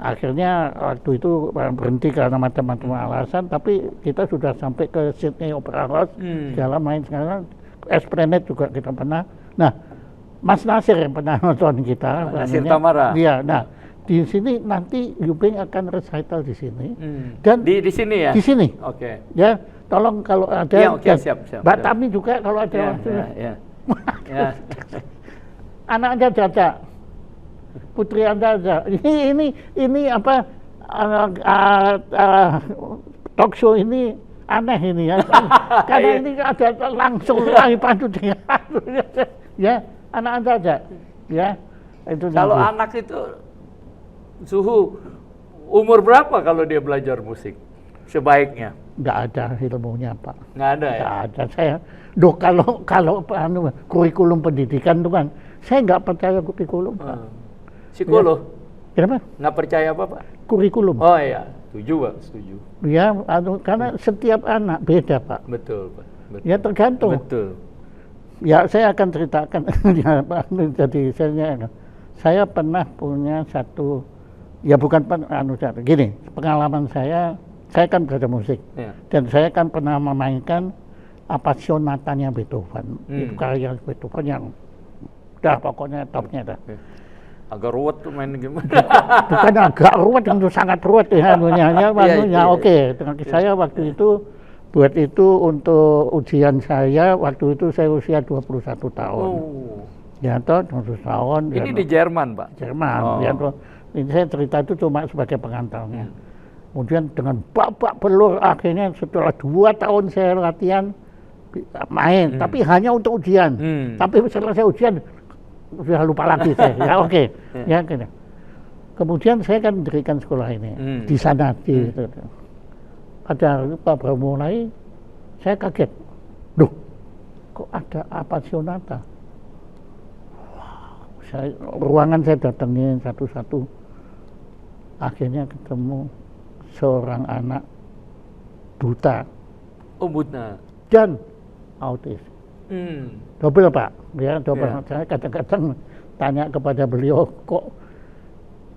akhirnya waktu itu berhenti karena macam-macam alasan, tapi kita sudah sampai ke Sydney Opera House, segala main sekarang, Esplanade juga kita pernah. Nah, Mas Nasir yang pernah nonton kita. Nasir Tamara. Iya, nah di sini nanti Jubing akan recital di sini. Dan di sini ya? Di sini. Oke. Ya, tolong kalau ada. Ya, oke, siap. Mbak Tami juga kalau ada waktu. Ya. Anak Anda Caca. Putri Anda aja. Ini apa talk show ini aneh ini ya. Karena ini ada langsung lagi pandu dengan ya, anak Anda aja. Ya. Itu kalau nanti. Anak itu Suhu umur berapa kalau dia belajar musik? Sebaiknya. Nggak ada ilmunya, Pak. Nggak ada ya? Nggak ada. Saya kalau kurikulum pendidikan itu kan, saya nggak percaya kurikulum, Pak. Psikolog? Ya. Kenapa? Nggak percaya apa, Pak? Kurikulum. Oh iya, setuju, Pak, setuju. Ya, karena setiap anak beda, Pak. Betul, Pak. Betul. Ya tergantung. Betul. Ya, saya akan ceritakan. Jadi saya pernah punya satu, ya bukan gini, pengalaman saya kan belajar musik. Ya. Dan saya kan pernah memainkan sonatanya Beethoven. Itu karya Beethoven yang udah pokoknya topnya dah. Agak ruwet tuh main gimana? Bukan agak ruwet, itu sangat ruwet ya anunya. Oke. Saya waktu itu buat itu untuk ujian saya, waktu itu saya usia 21 tahun. Ya toh, 21 tahun. Ini di Jerman, Pak? Jerman. Ya toh. Ini saya cerita itu cuma sebagai pengantarnya. Kemudian dengan babak belur akhirnya setelah 2 tahun saya latihan main, tapi hanya untuk ujian. Tapi setelah saya ujian sudah lupa lagi saya. Ya oke. Ya gitu. Kemudian saya kan mendirikan sekolah ini di sana gitu. Pada Pak mulai saya kaget. Loh, kok ada sonata? Wow, ruangan saya datengin satu-satu. Akhirnya ketemu seorang anak buta. Oh, buta. Dan autis. Double, Pak, ya double. Saya kadang-kadang tanya kepada beliau, kok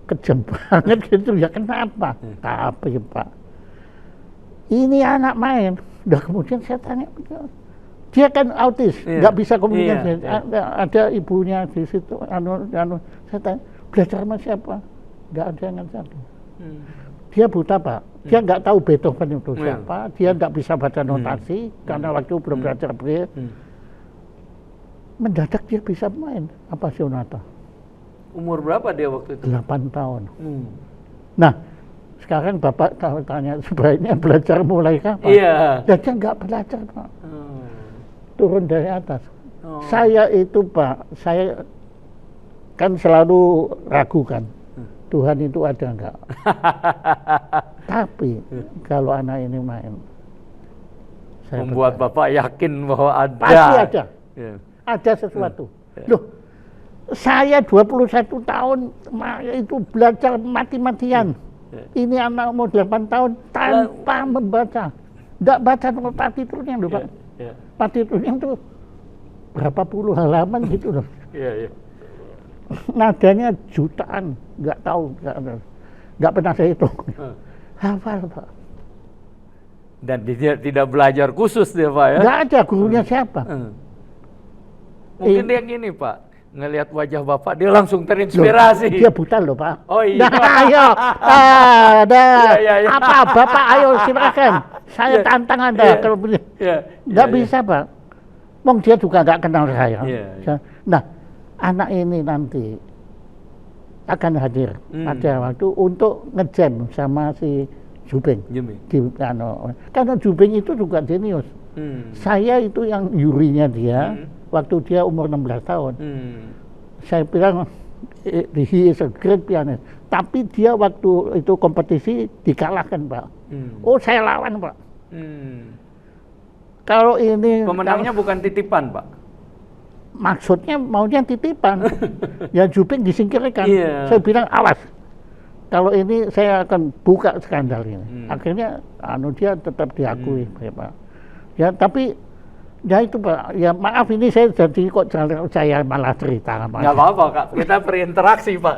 kejam banget gitu ya, kenapa? Tapi Pak, ini anak main. Udah kemudian saya tanya, dia kan autis, nggak bisa komunikasi. Ada ibunya di situ. Saya tanya, belajar sama siapa? Nggak ada yang satu. Dia buta, Pak. Dia nggak tahu Beethoven itu siapa. Dia nggak bisa baca notasi karena waktu belum belajar braille. Mendadak dia bisa main sonata. Umur berapa dia waktu itu? 8 tahun. Nah, sekarang Bapak tanya sebaiknya belajar mulai kapan? Iya. Dan dia nggak belajar, Pak. Turun dari atas. Saya itu, Pak, saya kan selalu ragu kan. Tuhan itu ada enggak? Tapi kalau anak ini main, saya membuat Bapak yakin bahwa ada. Pasti ada. Ada sesuatu. Loh, saya 21 tahun itu belajar mati-matian. Ini anak umur 8 tahun tanpa membaca. Enggak baca partiturnya loh, Pak. Partiturnya itu berapa puluh halaman gitu loh. Iya. Nadanya jutaan, nggak tahu, nggak pernah saya hitung. Hafal Pak. Dan dia tidak belajar khusus dia Pak ya? Nggak ada, gurunya siapa? Mungkin dia gini Pak, ngelihat wajah Bapak dia langsung terinspirasi. Loh, dia buta loh Pak. Oh iya. Nah, ayo, apa Bapak ayo silakan. Saya tantang Anda kalau punya. Nggak bisa Pak. Wong dia juga nggak kenal saya. Nah, anak ini nanti akan hadir pada waktu untuk ngejam sama si Jubing. Karena Jubing itu juga jenius. Saya itu yang yurinya dia waktu dia umur 16 tahun. Saya bilang he is a great pianist. Tapi dia waktu itu kompetisi dikalahkan Pak. Oh saya lawan Pak. Kalau ini pemenangnya bukan titipan Pak. Maksudnya maunya titipan. Ya Jubing disingkirkan. Saya bilang awas. Kalau ini saya akan buka skandal ini. Akhirnya dia tetap diakui Pak. Ya tapi ya itu Pak. Ya maaf ini saya jadi kok saya malah cerita. Nggak apa-apa Kak. Kita berinteraksi Pak.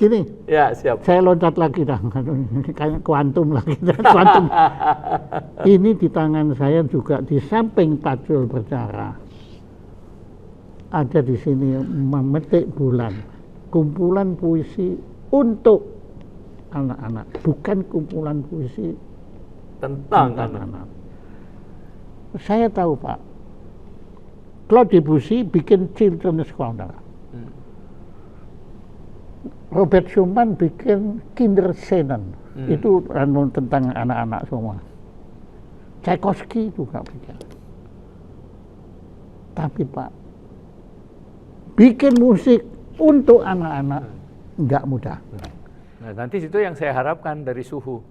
Gini. Ya siap. Saya loncat lagi dah. Kayak kuantum lagi. Kuantum. Ini di tangan saya juga di samping Pacul Berdarah. Ada di sini Memetik Bulan, kumpulan puisi untuk anak-anak, bukan kumpulan puisi tentang anak. Saya tahu Pak, Claude Debussy bikin Children's Corner, Robert Schumann bikin Kinderscenen, itu tentang anak-anak semua. Tchaikovsky juga bikin. Tapi Pak, bikin musik untuk anak-anak nggak mudah. Nah, nanti itu yang saya harapkan dari Suhu.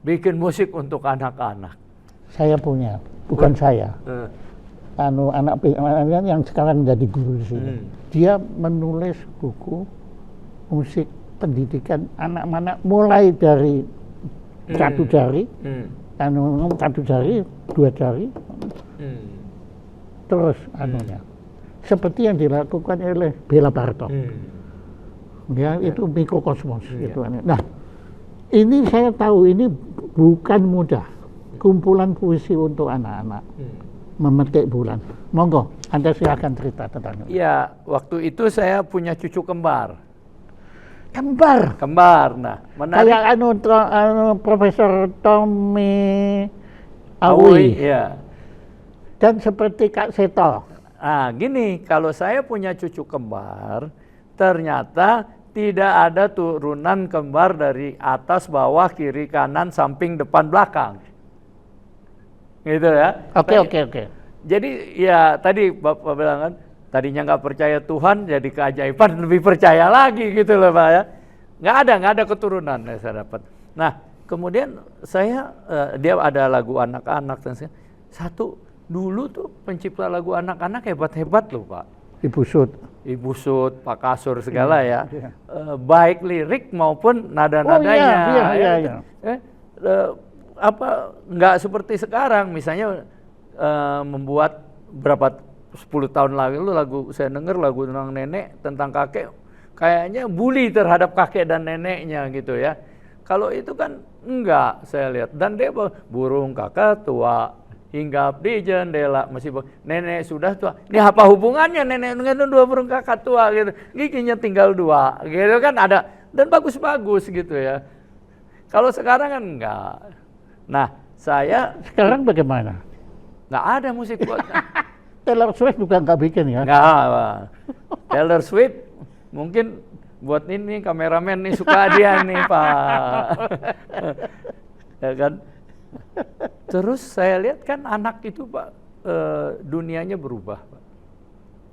Bikin musik untuk anak-anak. Saya punya, bukan saya. Anak yang sekarang jadi guru di sini. Dia menulis buku musik pendidikan anak-anak mulai dari satu jari, satu jari, dua jari, terus seperti yang dilakukan oleh Bela Bartok. Ya, itu mikrokosmos. Gitu. Nah, ini saya tahu ini bukan mudah. Kumpulan puisi untuk anak-anak. Memetik Bulan. Monggo, Anda silakan cerita tentang itu. Ya, waktu itu saya punya cucu kembar. Kembar. Nah, menarik. Kayak Profesor Tommy Awi. Ya. Dan seperti Kak Seto. Gini, kalau saya punya cucu kembar, ternyata tidak ada turunan kembar dari atas, bawah, kiri, kanan, samping, depan, belakang. Gitu ya. Oke. Jadi ya tadi Bapak bilang kan, tadinya nggak percaya Tuhan, jadi keajaiban lebih percaya lagi gitu loh Pak ya. Nggak ada keturunan yang saya dapat. Nah, kemudian dia ada lagu anak-anak dan satu. Dulu tuh pencipta lagu anak-anak hebat-hebat loh Pak. Ibu Sud, Pak Kasur segala ya. Baik lirik maupun nada-nadanya. Nggak seperti sekarang. Misalnya membuat berapa 10 tahun lalu saya dengar lagu tentang nenek, tentang kakek. Kayaknya bully terhadap kakek dan neneknya gitu ya. Kalau itu kan enggak saya lihat. Dan dia burung kakak tua. Hinggap di jendela masih nenek sudah tua. Ini apa hubungannya nenek dengan dua burung kakak tua gitu. Giginya tinggal 2 gitu kan ada dan bagus-bagus gitu ya. Kalau sekarang kan enggak. Nah, saya sekarang bagaimana? Nggak ada musik buat Taylor Swift juga nggak bikin ya? Nggak. Taylor Swift mungkin buat ini kameramen nih suka dia nih Pak. Ya kan? Terus saya lihat kan anak itu Pak, dunianya berubah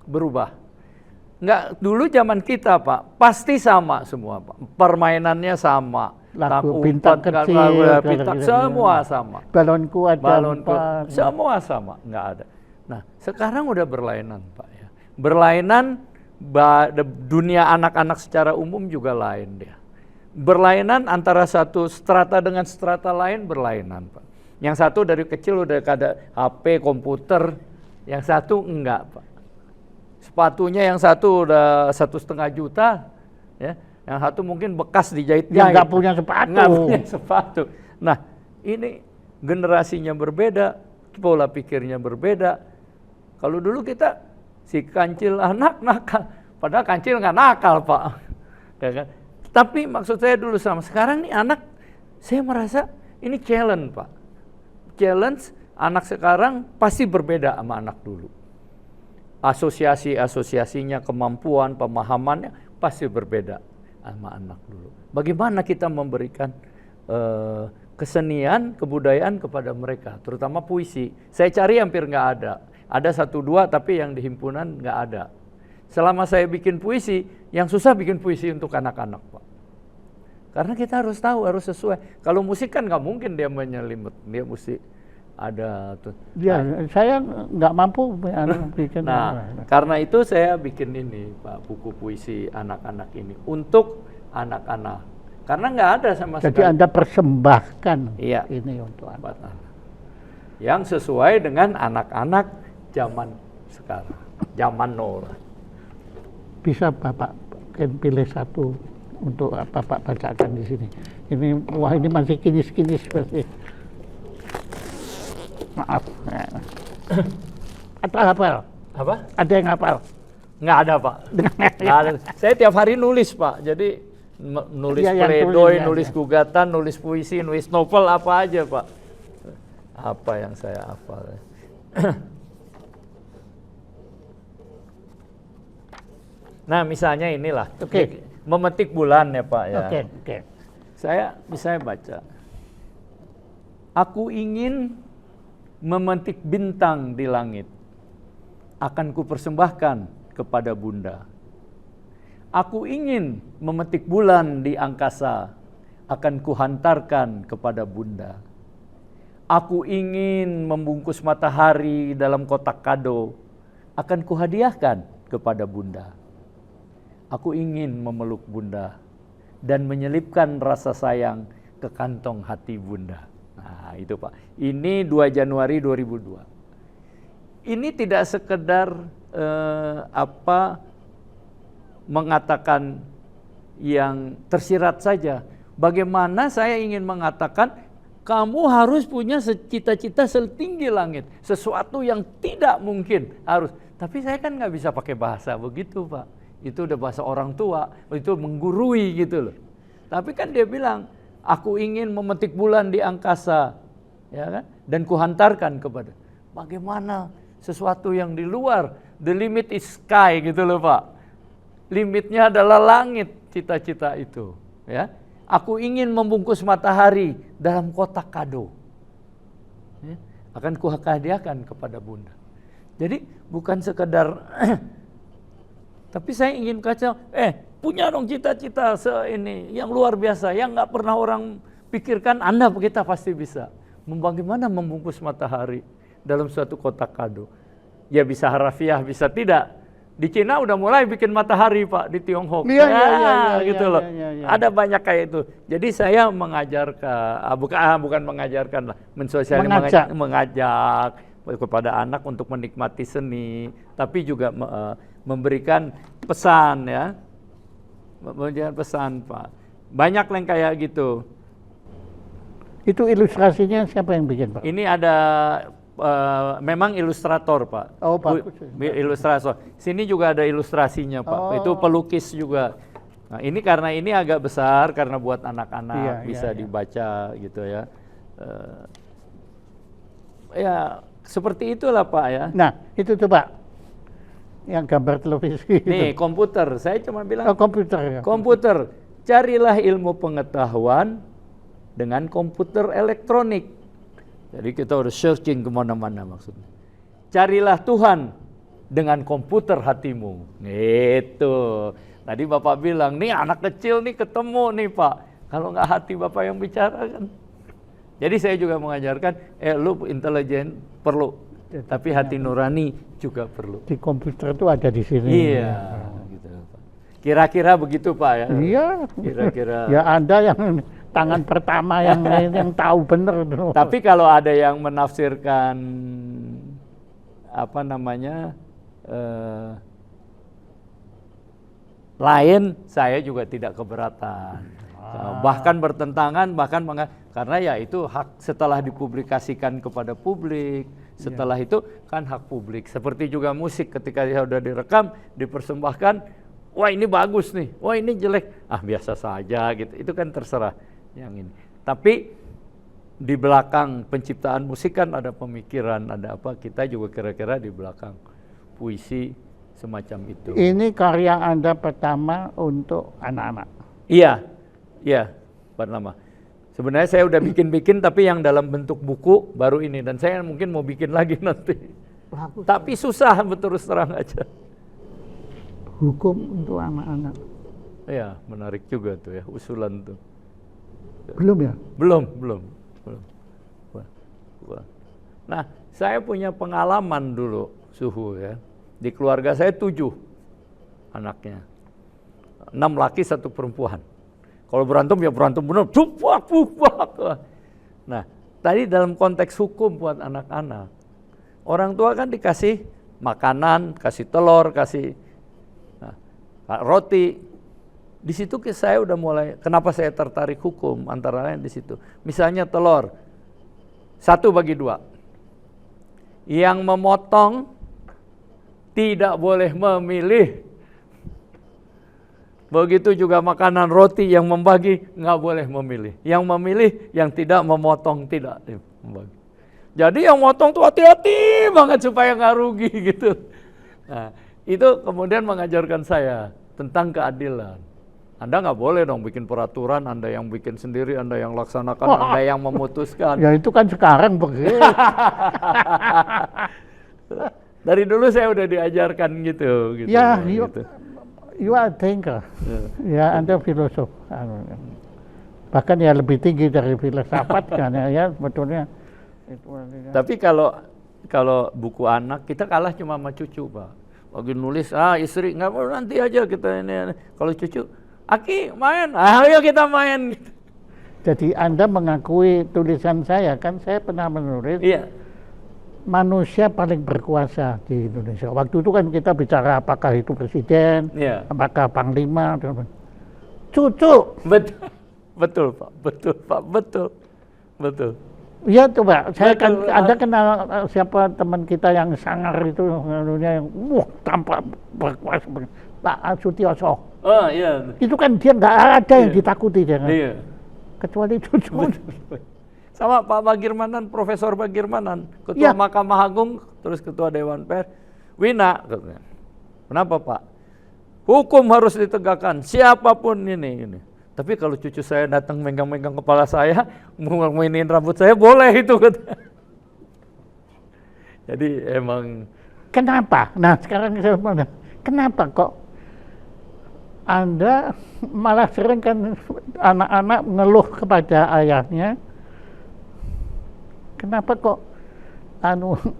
Pak. Nggak dulu zaman kita Pak, pasti sama semua Pak. Permainannya sama. Lagu bintang kecil, semua sama. Balonku ada 4. Semua sama, nggak ada. Nah, sekarang udah berlainan Pak ya. Berlainan dunia anak-anak secara umum juga lain dia. Berlainan antara satu strata dengan strata lain berlainan Pak. Yang satu dari kecil udah ada HP, komputer, Yang satu enggak, Pak. Sepatunya yang satu udah 1,5 juta, ya. Yang satu mungkin bekas dijahit-jahit. Yang nggak punya sepatu. Nggak punya sepatu. Nah, ini generasinya berbeda, pola pikirnya berbeda. Kalau dulu kita si kancil anak nakal, padahal kancil nggak nakal, Pak. Ya kan? Tapi maksud saya dulu sama sekarang nih anak, saya merasa ini challenge, Pak. Challenge anak sekarang pasti berbeda sama anak dulu. Asosiasi-asosiasinya, kemampuan, pemahamannya pasti berbeda sama anak dulu. Bagaimana kita memberikan kesenian, kebudayaan kepada mereka, terutama puisi. Saya cari hampir nggak ada. Ada 1-2 tapi yang di himpunan nggak ada. Selama saya bikin puisi, yang susah bikin puisi untuk anak-anak, Pak. Karena kita harus tahu, harus sesuai. Kalau musik kan nggak mungkin dia menyelimet, dia mesti ada tuh. Ya, saya nggak mampu bikin. Nah, karena itu saya bikin ini, Pak, buku puisi anak-anak ini untuk anak-anak. Karena nggak ada sama sekali. Jadi Anda persembahkan ini untuk anak. Yang sesuai dengan anak-anak zaman sekarang, zaman now. Bisa Bapak pilih satu untuk Bapak bacakan di sini. Ini wah ini masih kinis-kinis seperti. Maaf. Atau hafal? Apa? Ada yang hafal? Nggak ada, Pak. Nggak ada. Saya tiap hari nulis, Pak. Jadi nulis pledoi, nulis gugatan, nulis puisi, nulis novel, apa aja, Pak. Apa yang saya hafal. Nah, misalnya inilah. Memetik bulan ya, Pak ya. Saya misalnya baca. Aku ingin memetik bintang di langit, akan kupersembahkan kepada Bunda. Aku ingin memetik bulan di angkasa, akan kuhantarkan kepada Bunda. Aku ingin membungkus matahari dalam kotak kado, akan kuhadiahkan kepada Bunda. Aku ingin memeluk Bunda dan menyelipkan rasa sayang ke kantong hati Bunda. Nah, itu Pak. Ini 2 Januari 2002. Ini tidak sekedar mengatakan yang tersirat saja. Bagaimana saya ingin mengatakan kamu harus punya cita-cita setinggi langit, sesuatu yang tidak mungkin harus. Tapi saya kan nggak bisa pakai bahasa begitu, Pak. Itu udah bahasa orang tua, itu menggurui gitu loh. Tapi kan dia bilang, aku ingin memetik bulan di angkasa, ya kan? Dan kuhantarkan kepada. Bagaimana sesuatu yang di luar, the limit is sky gitu loh, Pak. Limitnya adalah langit, cita-cita itu, ya. Aku ingin membungkus matahari dalam kotak kado, ya. Akan kuhadiahkan kepada Bunda. Jadi bukan sekedar tapi saya ingin kaca, punya dong cita-cita ini yang luar biasa, yang nggak pernah orang pikirkan. Anda kita pasti bisa. Bagaimana membungkus matahari dalam suatu kotak kado? Ya bisa harafiah, bisa tidak. Di Cina udah mulai bikin matahari, Pak, di Tiongkok. Gitu loh. Ada banyak kayak itu. Jadi saya mengajarkan, bukan mengajarkan lah, mengajak kepada anak untuk menikmati seni, tapi juga memberikan pesan, ya. Memberikan pesan, Pak. Banyak yang kayak gitu. Itu ilustrasinya siapa yang bikin, Pak? Ini ada memang ilustrator, Pak. Oh, bagus. Ilustrator. Sini juga ada ilustrasinya, Pak. Oh. Itu pelukis juga. Nah, ini karena ini agak besar karena buat anak-anak bisa dibaca gitu ya. Ya seperti itulah, Pak ya. Nah, itu tuh, Pak. Yang gambar televisi. Nih, komputer. Saya cuma bilang komputer ya. Komputer. Carilah ilmu pengetahuan dengan komputer elektronik. Jadi kita harus searching kemana-mana maksudnya. Carilah Tuhan dengan komputer hatimu. Gitu. Tadi Bapak bilang, nih anak kecil nih ketemu nih, Pak. Kalau nggak hati Bapak yang bicara kan. Jadi saya juga mengajarkan, lu intelijen perlu, tapi hati nurani juga perlu. Di komputer itu ada di sini. Iya. Gitu, Pak. Kira-kira begitu, Pak ya. Iya. Kira-kira. Ya Anda yang tangan pertama yang tahu benar. Tapi kalau ada yang menafsirkan lain, saya juga tidak keberatan. Bahkan bertentangan, karena ya itu hak setelah dipublikasikan kepada publik. Setelah itu kan hak publik. Seperti juga musik, ketika dia sudah direkam, dipersembahkan, wah ini bagus nih, wah ini jelek, biasa saja gitu. Itu kan terserah yang ini. Tapi di belakang penciptaan musik kan ada pemikiran, ada apa, kita juga kira-kira di belakang puisi semacam itu. Ini karya Anda pertama untuk anak-anak? Iya, pertama. Sebenarnya saya udah bikin-bikin, tapi yang dalam bentuk buku baru ini, dan saya mungkin mau bikin lagi nanti. Bagus. Tapi susah, terus terang aja. Hukum untuk anak-anak. Iya, menarik juga tuh ya, usulan tuh. Belum ya? Belum. Nah, saya punya pengalaman dulu, Suhu ya. Di keluarga saya 7 anaknya. 6 laki, 1 perempuan. Kalau berantem ya berantem benar, buak. Nah, tadi dalam konteks hukum buat anak-anak, orang tua kan dikasih makanan, kasih telur, kasih roti. Di situ saya udah mulai, kenapa saya tertarik hukum, antara lain di situ. Misalnya telur, 1/2. Yang memotong tidak boleh memilih. Begitu juga makanan roti, yang membagi nggak boleh memilih. Yang memilih, yang tidak memotong tidak membagi. Jadi yang motong tuh hati-hati banget supaya nggak rugi gitu. Nah, itu kemudian mengajarkan saya tentang keadilan. Anda nggak boleh dong bikin peraturan, Anda yang bikin sendiri, Anda yang laksanakan, Anda yang memutuskan. Ya itu kan sekarang begitu. Dari dulu saya udah diajarkan gitu. Ya, gitu. You are thinker. Ya, Anda filosof. Bahkan ya lebih tinggi dari filsafat kan ya sebetulnya. Tapi kalau buku anak, kita kalah cuma sama cucu, Pak. Lagi nulis, istri nggak mau, nanti aja kita ini. Kalau cucu, Aki main, ayo kita main. Jadi Anda mengakui tulisan saya, kan saya pernah menulis. Iya. Manusia paling berkuasa di Indonesia. Waktu itu kan kita bicara apakah itu presiden, apakah panglima, cucu. Betul Pak, betul. Iya coba, saya kan Anda kenal siapa teman kita yang sangar itu, yang tampak berkuasa, Pak Sutioso. Oh iya. Itu kan dia nggak ada yang ditakuti jangan. Iya. Kecuali cucu. Sama Pak Bagirmanan, Profesor Bagirmanan, Ketua Mahkamah Agung, terus Ketua Dewan Pers. Wina, kenapa Pak? Hukum harus ditegakkan, siapapun ini. Tapi kalau cucu saya datang megang-megang kepala saya, mau mainin rambut saya, boleh itu. Jadi emang. Kenapa? Nah sekarang saya mau, kenapa kok Anda malah sering kan anak-anak ngeluh kepada ayahnya? Kenapa kok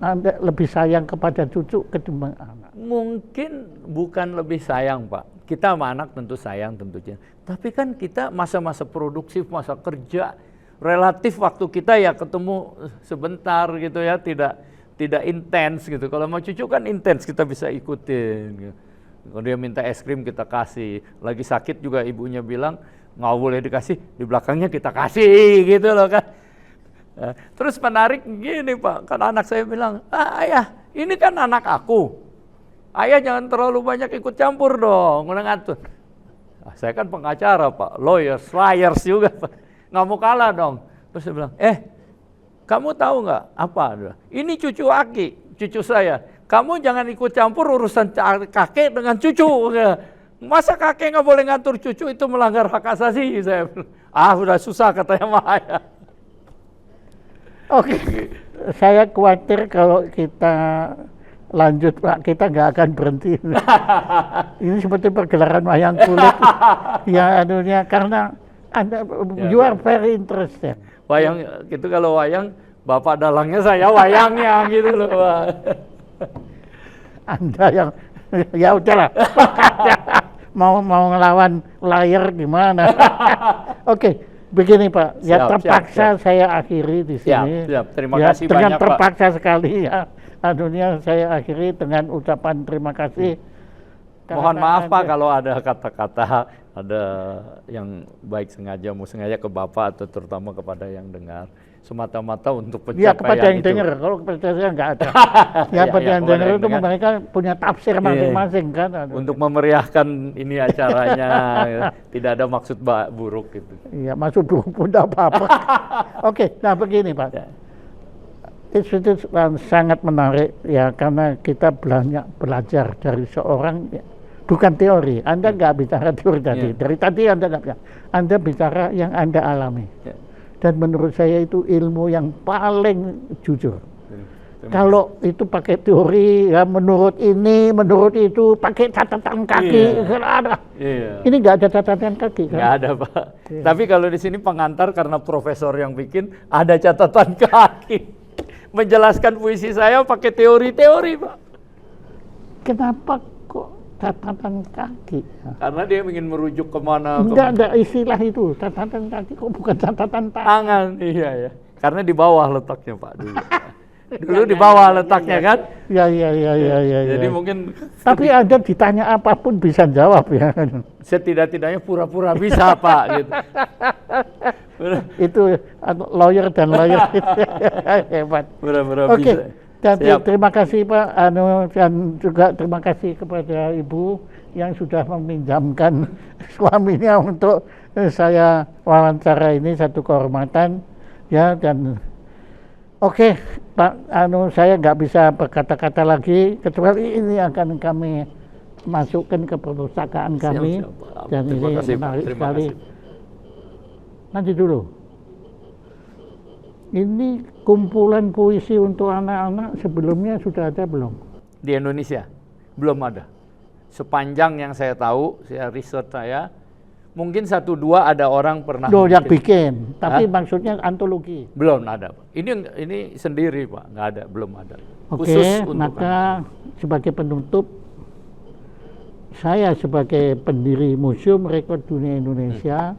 Anda lebih sayang kepada cucu ketimbang anak? Mungkin bukan lebih sayang, Pak. Kita sama anak tentu sayang tentunya. Tapi kan kita masa-masa produktif, masa kerja, relatif waktu kita ya ketemu sebentar gitu ya, tidak intens gitu. Kalau mau cucu kan intens, kita bisa ikutin. Gitu. Kalau dia minta es krim kita kasih. Lagi sakit juga ibunya bilang nggak boleh dikasih, di belakangnya kita kasih gitu loh kan. Terus menarik gini Pak, kan anak saya bilang, ayah ini kan anak aku, ayah jangan terlalu banyak ikut campur dong, udah ngatur. Saya kan pengacara Pak, lawyers juga Pak, nggak mau kalah dong. Terus saya bilang, kamu tahu nggak apa? Ini cucu Aki, cucu saya, kamu jangan ikut campur urusan kakek dengan cucu. Masa kakek nggak boleh ngatur cucu, itu melanggar hak asasi. Saya bilang, udah susah katanya sama ayah. Oke, saya khawatir kalau kita lanjut Pak, kita nggak akan berhenti. Ini seperti pergelaran wayang kulit. Ya anunya, karena Anda, you are very interested. Wayang, gitu kalau wayang, Bapak dalangnya saya wayangnya gitu loh Pak. Anda yang, ya udahlah. mau ngelawan layar gimana? Oke, begini Pak, ya Siap, terpaksa siap. saya akhiri di sini. Siap. Terima Ya, kasih dengan banyak Pak. terpaksa sekali ya. Anunya saya akhiri dengan ucapan terima kasih. Mohon Karena maaf Pak Anda- kalau ada kata-kata, ada yang baik sengaja, mau sengaja ke Bapak atau terutama kepada yang dengar. Semata-mata untuk Ya pencapaian kepada yang itu. dengar, kalau kepada saya nggak ada. Ya, Ya kepada yang kepada dengar yang itu dengar. mereka punya tafsir masing-masing kan. Untuk memeriahkan ini acaranya, ya. Tidak ada maksud buruk gitu. Iya, masuk dulu pun tidak apa-apa. Oke, nah begini Pak. Ya. Itu sangat menarik ya karena kita banyak belajar dari seorang bukan teori. Anda nggak bicara teori tadi. Ya. Dari tadi Anda nggak bicara. Anda bicara yang Anda alami. Ya. Dan menurut saya itu ilmu yang paling jujur. Terima Kalau itu pakai teori, ya menurut ini, menurut itu, pakai catatan kaki, nggak ada. Iya. Ini nggak ada catatan kaki kan? Nggak ada Pak. Iya. Tapi kalau di sini pengantar karena profesor yang bikin ada catatan kaki. Menjelaskan puisi saya pakai teori-teori Pak. Kenapa kok catatan kaki? Karena dia ingin merujuk kemana? Enggak ada istilah itu, catatan kaki kok bukan catatan tangan. Tangan, iya ya. Karena di bawah letaknya Pak dulu. Dulu di bawah letaknya kan. Ya. Jadi Ya. mungkin Tapi Anda ditanya apapun bisa jawab ya. setidak-tidaknya pura-pura bisa Pak gitu. Itu lawyer dan lawyer hebat. Pura-pura Oke, bisa. dan Siap. terima kasih Pak dan juga terima kasih kepada Ibu yang sudah meminjamkan suaminya untuk saya wawancara ini, satu kehormatan ya. Dan oke Pak, saya nggak bisa berkata-kata lagi kecuali ini akan kami masukkan ke perpustakaan kami. Siap, Pak. Dan Terima ini kasih, Pak. menarik Terima sekali. kasih. Nanti dulu. Ini kumpulan puisi untuk anak-anak sebelumnya sudah ada belum? Di Indonesia belum ada. Sepanjang yang saya tahu, saya riset saya, mungkin 1-2 ada orang pernah Loh, yang bikin. bikin, tapi Hah? maksudnya antologi. Belum ada Pak. Ini sendiri Pak, nggak ada, belum ada. Oke, maka sebagai penutup, saya sebagai pendiri Museum Rekor Dunia Indonesia,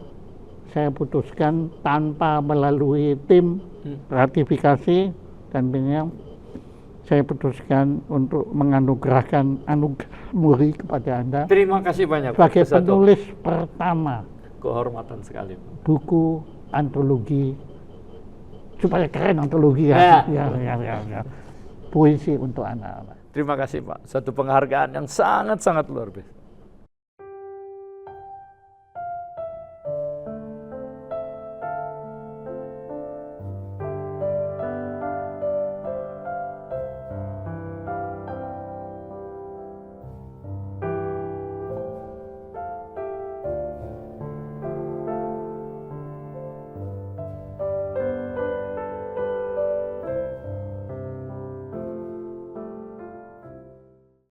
saya putuskan tanpa melalui tim ratifikasi dan sebagainya, saya putuskan untuk menganugerahkan anugerah muri kepada Anda Terima kasih banyak Pak. sebagai Itu satu penulis pertama kehormatan sekali Pak. buku antologi, supaya keren antologi ya. Puisi untuk anak-anak. Terima kasih Pak. Satu penghargaan yang sangat-sangat luar biasa.